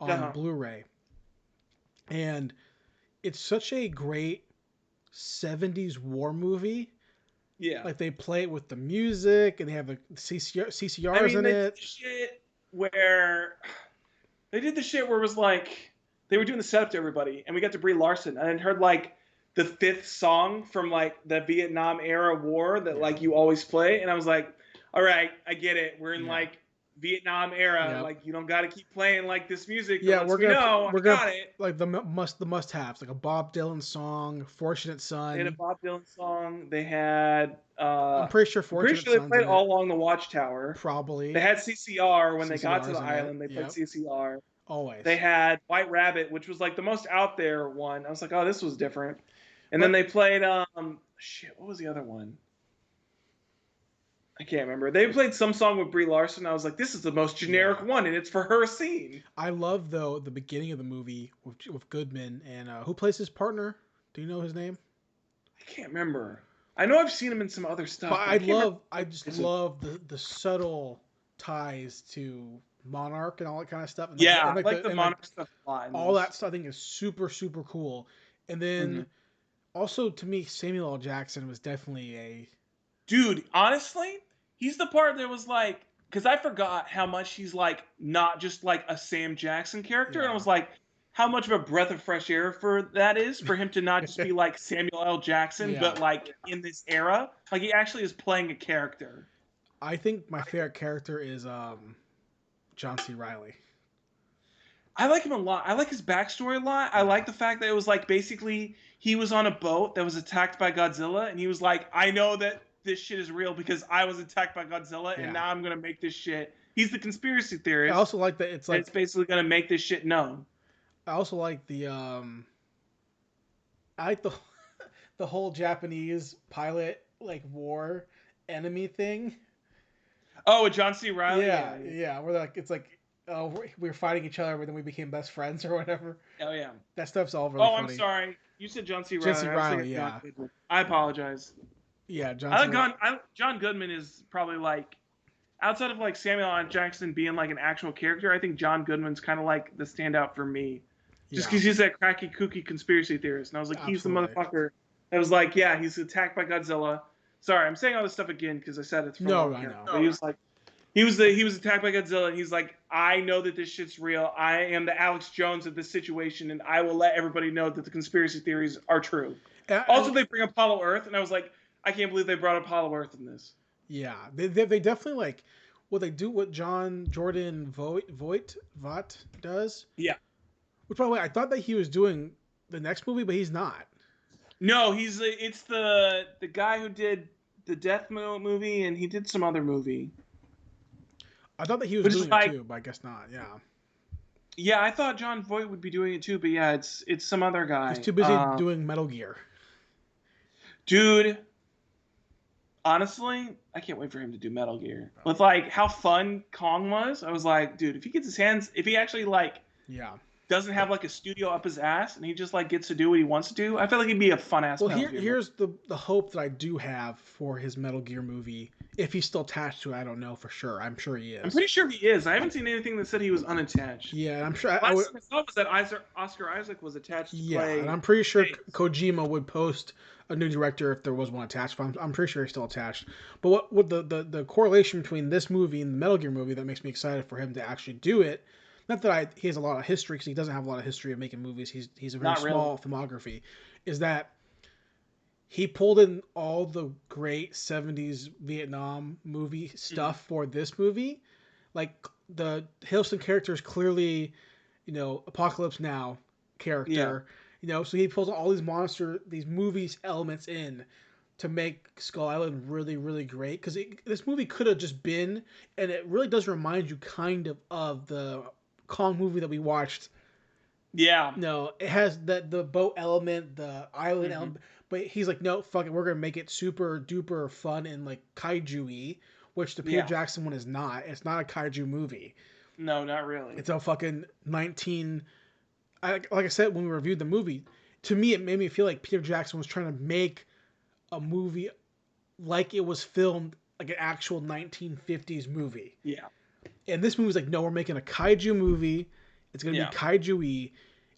on Blu-ray, and it's such a great 70s war movie. Yeah. Like they play it with the music and they have the CCRs in they it. Did the shit where they did the shit where it was like they were doing the setup to everybody, and we got to Brie Larson, and I heard like the 5th song from like the Vietnam era war that like you always play, and I was like, all right, I get it. We're in like Vietnam era. Yep. Like you don't got to keep playing like this music. Yeah, we're gonna got it. Like the must-haves, like a Bob Dylan song, "Fortunate Son." They had a Bob Dylan song. They had. I'm pretty sure they played All Along the Watchtower. Probably. They had CCR when they got to the island. They played CCR. Always. They had White Rabbit, which was like the most out there one. I was like, oh, this was different. And then they played shit. What was the other one? I can't remember. They played some song with Brie Larson. I was like, this is the most generic one, and it's for her scene. I love though the beginning of the movie with Goodman and who plays his partner. Do you know his name? I can't remember. I know I've seen him in some other stuff. But I just love the subtle ties to Monarch and all that kind of stuff. And yeah, like the Monarch stuff a lot. All that stuff I think is super, super cool. And then also to me, Samuel L. Jackson was definitely a... Dude, honestly, he's the part that was like... Because I forgot how much he's like not just like a Sam Jackson character. And I was like, how much of a breath of fresh air for him to not just be like Samuel L. Jackson, but like in this era. Like he actually is playing a character. I think my favorite character is John C. Reilly. I like him a lot. I like his backstory a lot. I like the fact that it was like basically he was on a boat that was attacked by Godzilla, and he was like, I know that this shit is real because I was attacked by Godzilla, and now I'm gonna make this shit. He's the conspiracy theorist. I also like that it's basically gonna make this shit known. I also like the I like the whole Japanese pilot like war enemy thing. Oh, with John C. Reilly. Yeah. We're like it's like we were fighting each other, but then we became best friends or whatever. Oh yeah. That stuff's all really funny. I'm sorry. You said John C. Reilly. John C. Reilly, yeah. I apologize. Yeah, John Goodman is probably like outside of like Samuel L. Jackson being like an actual character. I think John Goodman's kind of like the standout for me. Just because he's that cracky, kooky conspiracy theorist. And I was like, he's the motherfucker that was like, yeah, he's attacked by Godzilla. Sorry, I'm saying all this stuff again because I said it's from I know. But he was like, he was attacked by Godzilla, and he's like, I know that this shit's real. I am the Alex Jones of this situation, and I will let everybody know that the conspiracy theories are true. Also, they bring Apollo Earth, and I was like, I can't believe they brought Apollo Earth in this. Yeah, they definitely like they do what Jordan Voight does. Yeah. Which, by the way, I thought that he was doing the next movie, but he's not. No, it's the guy who did the Death movie, and he did some other movie. I thought that he was doing it too, but I guess not. Yeah. Yeah, I thought John Voight would be doing it too, but yeah, it's some other guy. He's too busy doing Metal Gear. Dude, honestly, I can't wait for him to do Metal Gear. With like how fun Kong was, I was like, dude, if he actually like doesn't have like a studio up his ass and he just like gets to do what he wants to do, I feel like he'd be a fun ass. Well, here's the hope that I do have for his Metal Gear movie. If he's still attached to it, I don't know for sure. I'm sure he is. I'm pretty sure he is. I haven't seen anything that said he was unattached. Yeah, and I'm sure. Last time I saw was that Oscar Isaac was attached to play. And I'm pretty sure Kojima would post a new director if there was one attached. But I'm pretty sure he's still attached. But what the correlation between this movie and the Metal Gear movie that makes me excited for him to actually do it not that he has a lot of history because he doesn't have a lot of history of making movies. He's a very Not really. small filmography. Is that he pulled in all the great 70s Vietnam movie Mm-hmm. stuff for this movie. Like the Hiddleston character is clearly, Apocalypse Now Yeah. character. So he pulls all these movies elements in to make Skull Island really, really great. Because this movie could have just been, and it really does remind you kind of the Kong movie that we watched. Yeah. No, it has the boat element, the island Hmm. element, but he's like, no, fuck it, we're gonna make it super duper fun and like kaiju-y, which the Peter Yeah. Jackson one is not. It's not a kaiju movie. No, not really. It's a fucking 19. Like I said when we reviewed the movie, to me it made me feel like Peter Jackson was trying to make a movie like it was filmed like an actual 1950s movie. Yeah. And this movie's like, no, we're making a kaiju movie. It's gonna be Yeah. kaiju-y,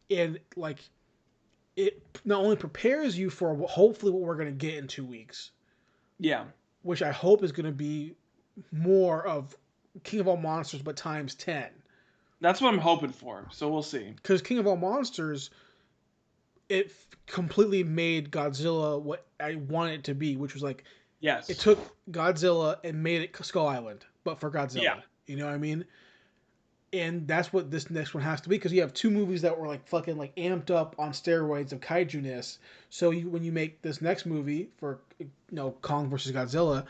and like it not only prepares you for hopefully what we're going to get in 2 weeks, Yeah. which I hope is going to be more of King of All Monsters, but times 10. That's what I'm hoping for. So we'll see. Because King of All Monsters, it completely made Godzilla what I wanted it to be, which was like, it Yes. took Godzilla and made it Skull Island, but for Yeah. Godzilla. You know what I mean? And that's what this next one has to be, because you have two movies that were like fucking like amped up on steroids of kaiju-ness. So when you make this next movie for Kong versus Godzilla,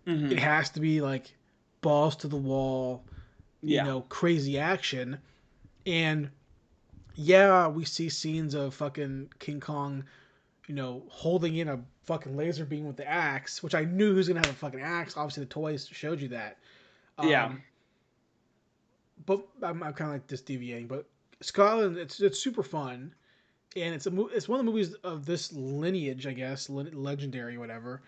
it Hmm. has to be like balls to the wall, Yeah. crazy action. And yeah, we see scenes of fucking King Kong, holding in a fucking laser beam with the axe, which I knew he was gonna have a fucking axe. Obviously, the toys showed you that. Yeah. Um, but I'm kind of like just deviating. But Scotland, it's super fun, and it's one of the movies of this lineage, I guess, legendary, whatever.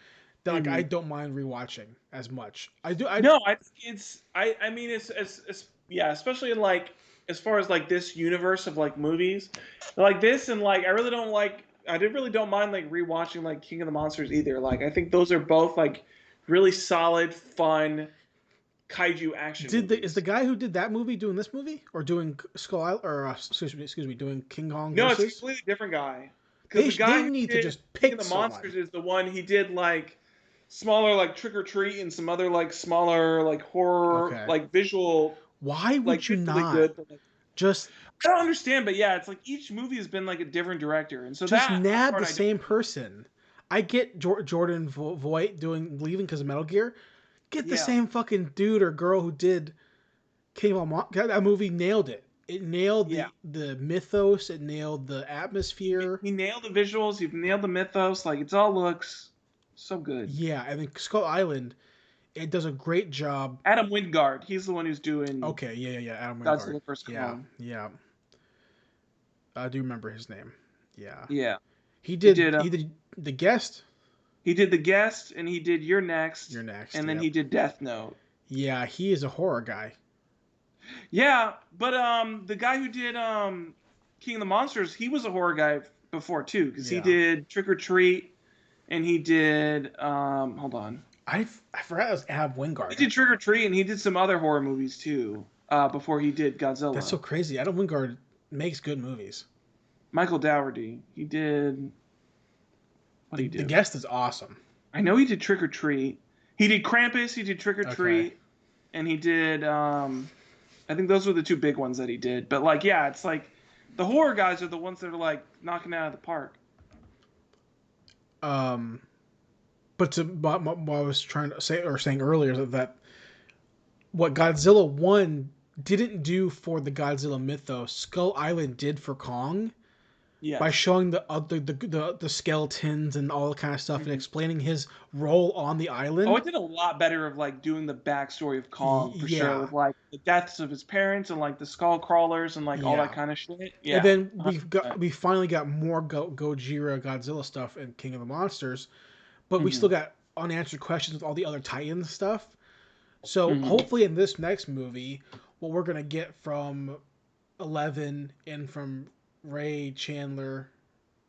That like I Hmm. don't mind rewatching as much. I do. No, I think it's. I mean, it's. Yeah, especially in like as far as like this universe of like movies, like this, and like I really don't like. I did really don't mind like rewatching like King of the Monsters either. Like I think those are both like really solid, fun kaiju action Is the movies. guy who did that movie doing this movie or doing Skull Island or excuse me, doing King Kong No, it's a versus? completely different guy. Because They the guy they who need to did just King of pick the someone. Monsters is the one he did like smaller like Trick or Treat and some other like smaller like horror Okay. like visual Why like would you visually not good. But, like, just I don't understand, but yeah, it's like each movie has been like a different director, and so just that nab part the I don't. same person? I get Jordan Voight doing leaving because of Metal Gear. Get the Yeah, same fucking dude or girl who did King of that movie nailed it. It nailed yeah. the mythos. It nailed the atmosphere. He nailed the visuals. He nailed the mythos. Like it's all looks so good. Yeah, I think Skull Island. It does a great job. Adam Wingard, he's the one who's doing Okay, yeah. Adam Wingard. Godzilla vs Yeah, Kong. yeah. I do remember his name. Yeah, Yeah, he he did. did. He did the guest. He did The Guest, and he did You're You're Next, next. and then Yep. he did Death Note. Yeah, he is a horror guy. Yeah, but the guy who did King of the Monsters, he was a horror guy before too, because he Yeah. did Trick or Treat, and he did hold on, I forgot it was Ab he Wingard. did Trick or Treat, and he did some other horror movies too. Before he did That's so Godzilla. crazy. Adam Wingard makes good movies. Michael Dougherty, he did what did he The do? guest is awesome. I know he did Trick or Treat. He did Krampus. He did Trick or Okay. Treat, and he did. I think those were the two big ones that he did. But like, yeah, it's like the horror guys are the ones that are like knocking it out of the park. Um, but what I was trying to say or saying earlier is that what Godzilla 1 didn't do for the Godzilla mythos, Skull Island did for Kong by Yes. showing the other the skeletons and all the kind of stuff and Hmm. explaining his role on the Oh, island. it did a lot better of like doing the backstory of Kong for sure, Yeah, with like the deaths of his parents and like the skull crawlers and like all that yeah. kind of shit. And Yeah. then 100%. we finally got more Gojira Godzilla stuff in King of the Monsters, but we Hmm. still got unanswered questions with all the other Titans stuff. So Hmm. hopefully in this next movie, what we're gonna get from 11 and from Ray Chandler,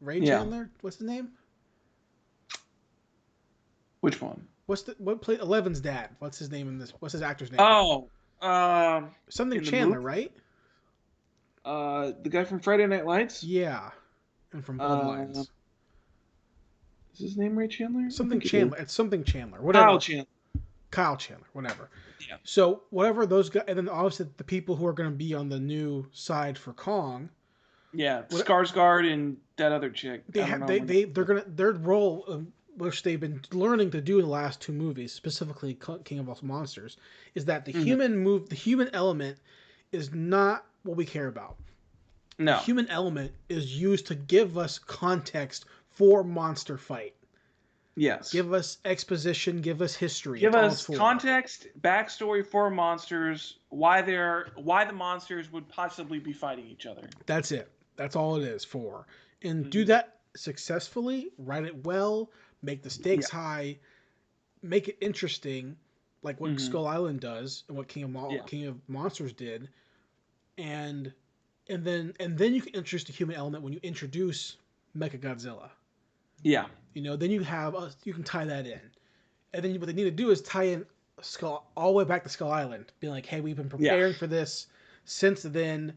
Yeah. what's his name? Which one? What played 11's dad? What's his name in this? What's his actor's name? Oh, Something in the Chandler, movie. right? The guy from Friday Night Lights. Yeah, and from Uh, Bloodlines. is his name Ray Chandler? I Something think it is. Chandler. It's something Chandler. Kyle Whatever. Chandler. Kyle Chandler. Whatever. Yeah. So whatever those guys, and then obviously the people who are going to be on the new side for Kong. Yeah, What Skarsgård and that other chick. they I don't have, know. they're gonna their role, which they've been learning to do in the last two movies, specifically King of All Monsters, is that the human element is not what we care about. The No. human element is used to give us context for monster fight. Yes. Give us exposition. Give us history. Give It's all it's us for. context, backstory for monsters, why the monsters would possibly be fighting each other. That's it. That's all it is for. And do that successfully, write it well, make the stakes high, make it interesting, like what Skull Island does and what King of Monsters did, and then you can introduce the human element when you introduce Mechagodzilla. Yeah. You know, then you can tie that in, and then what they need to do is tie in Skull all the way back to Skull Island, being like, hey, we've been preparing for this since then.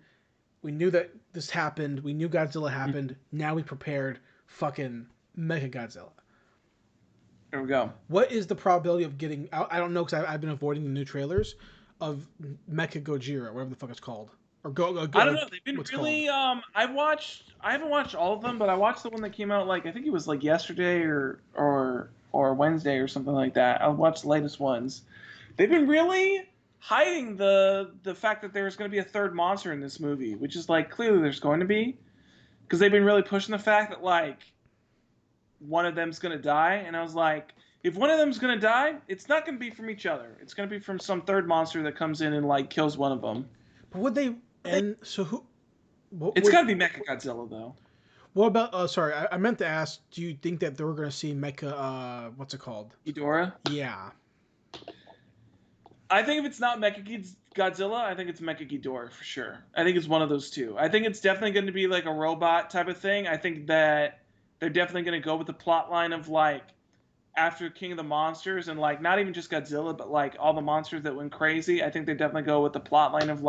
We knew that this happened. We knew Godzilla happened. Now we prepared fucking Mechagodzilla. There we go. What is the probability of getting? I don't know because I've been avoiding the new trailers of Mecha Gojira, whatever the fuck it's called, or go. I don't know. They've been really. I haven't watched all of them, but I watched the one that came out I think it was yesterday or Wednesday or something like that. I watched the latest ones. They've been really hiding the fact that there's going to be a third monster in this movie, which is clearly there's going to be, because they've been really pushing the fact that one of them's going to die, and I was like, if one of them's going to die, it's not going to be from each other. It's going to be from some third monster that comes in and kills one of them. But would they? And so who? It's got to be Mechagodzilla though. What about? Sorry, I meant to ask. Do you think that they were going to see Mecha? What's it called? Ghidorah. Yeah. I think if it's not Mechagodzilla, I think it's Mechaghidorah for sure. I think it's one of those two. I think it's definitely going to be a robot type of thing. I think that they're definitely going to go with the plot line of after King of the Monsters and not even just Godzilla, but all the monsters that went crazy. I think they definitely go with the plot line of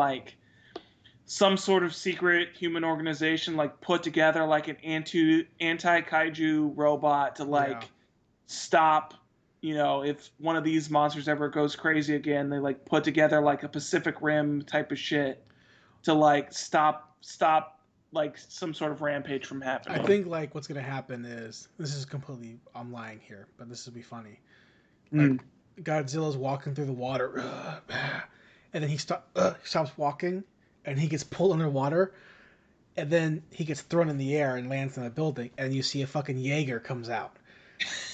some sort of secret human organization put together an anti-kaiju robot to stop. If one of these monsters ever goes crazy again, they put together a Pacific Rim type of shit to stop some sort of rampage from happening. I think what's gonna happen is, this is completely, I'm lying here, but this would be funny. Godzilla's walking through the water, and then he stops walking, and he gets pulled underwater, and then he gets thrown in the air and lands in a building, and you see a fucking Jaeger comes out.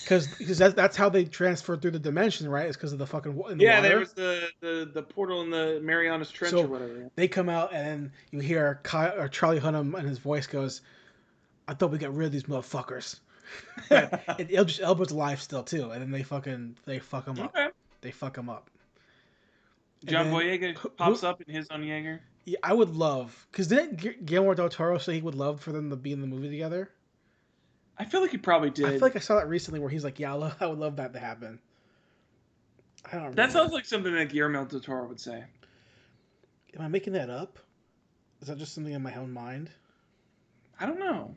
Because that's how they transfer through the dimension, right? It's because of the fucking water. There was the portal in the Marianas Trench or whatever. They come out, and you hear Charlie Hunnam, and his voice goes, "I thought we got rid of these motherfuckers." And Elbert's alive still too, and then they fuck him up. Okay. They fuck him up. John Boyega pops up in his own Jaeger. Yeah, I would love, because didn't Guillermo del Toro say he would love for them to be in the movie together? I feel like he probably did. I feel like I saw that recently where he's like, "Yeah, I would love that to happen." I don't remember. That sounds like something that Guillermo del Toro would say. Am I making that up? Is that just something in my own mind? I don't know.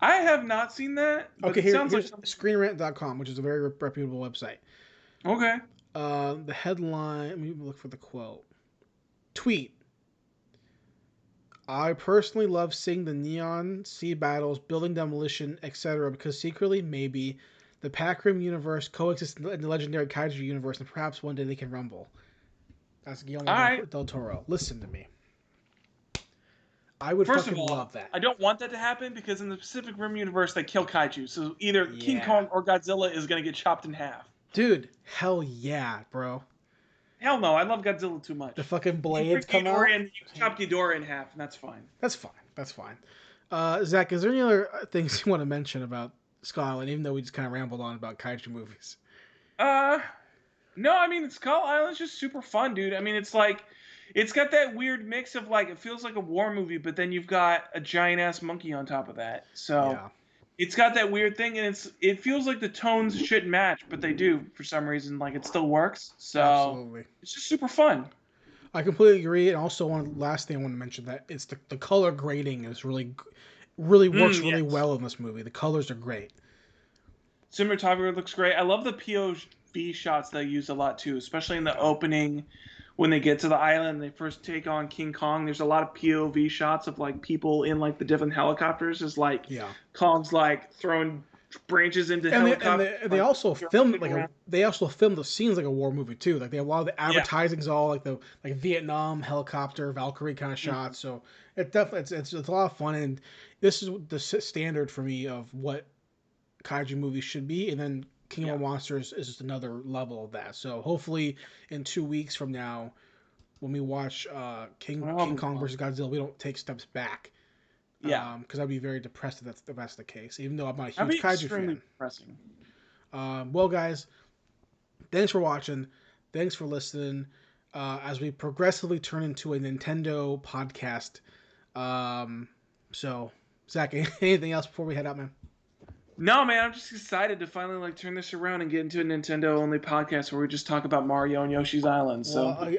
I have not seen that. Okay, here's ScreenRant.com, which is a very reputable website. Okay. The headline. Let me look for the quote. Tweet. I personally love seeing the neon sea battles, building demolition, etc. because secretly, maybe, the Pac Rim universe coexists in the legendary Kaiju universe, and perhaps one day they can rumble. That's Guillermo del Toro. Listen to me. I would fucking love that. I don't want that to happen because in the Pacific Rim universe, they kill Kaiju. So either King Kong or Godzilla is going to get chopped in half. Dude, hell yeah, bro. Hell no, I love Godzilla too much. The fucking blades come out. And you chop Ghidorah in half, and that's fine. That's fine. Zach, is there any other things you want to mention about Skull Island, even though we just kind of rambled on about kaiju movies? No, I mean, Skull Island's just super fun, dude. I mean, it's it's got that weird mix of it feels like a war movie, but then you've got a giant ass monkey on top of that. So it's got that weird thing, and it feels like the tones shouldn't match, but they do for some reason. It still works. So absolutely, it's just super fun. I completely agree. And also, one last thing I want to mention that it's the color grading is really works really Yes. well in this movie. The colors are great. Cinematography looks great. I love the POV shots they use a lot too, especially in the opening when they get to the island and they first take on King Kong. There's a lot of POV shots of like people in like the different helicopters, as like Yeah. Kong's like throwing branches into And helicopters, they like also filmed jumping around. they also filmed the scenes like a war movie too. Like they have a lot of the Yeah. advertising's all like the like Vietnam helicopter Valkyrie kind of Mhm. shots. So it definitely it's a lot of fun, and this is the standard for me of what kaiju movies should be, and then Kingdom Yeah. of Monsters is just another level of that. So hopefully in 2 weeks from now, when we watch That'll King be Kong fun. versus Godzilla, we don't take steps back. Yeah. Because I'd be very depressed if that's the case, even though I'm not a That'd huge be kaiju extremely fan. depressing. Well, guys, thanks for watching. Thanks for listening. As we progressively turn into a Nintendo podcast. Um, so, Zach, anything else before we head out, man? No, man, I'm just excited to finally like turn this around and get into a Nintendo only podcast where we just talk about Mario and Yoshi's Island. Well, So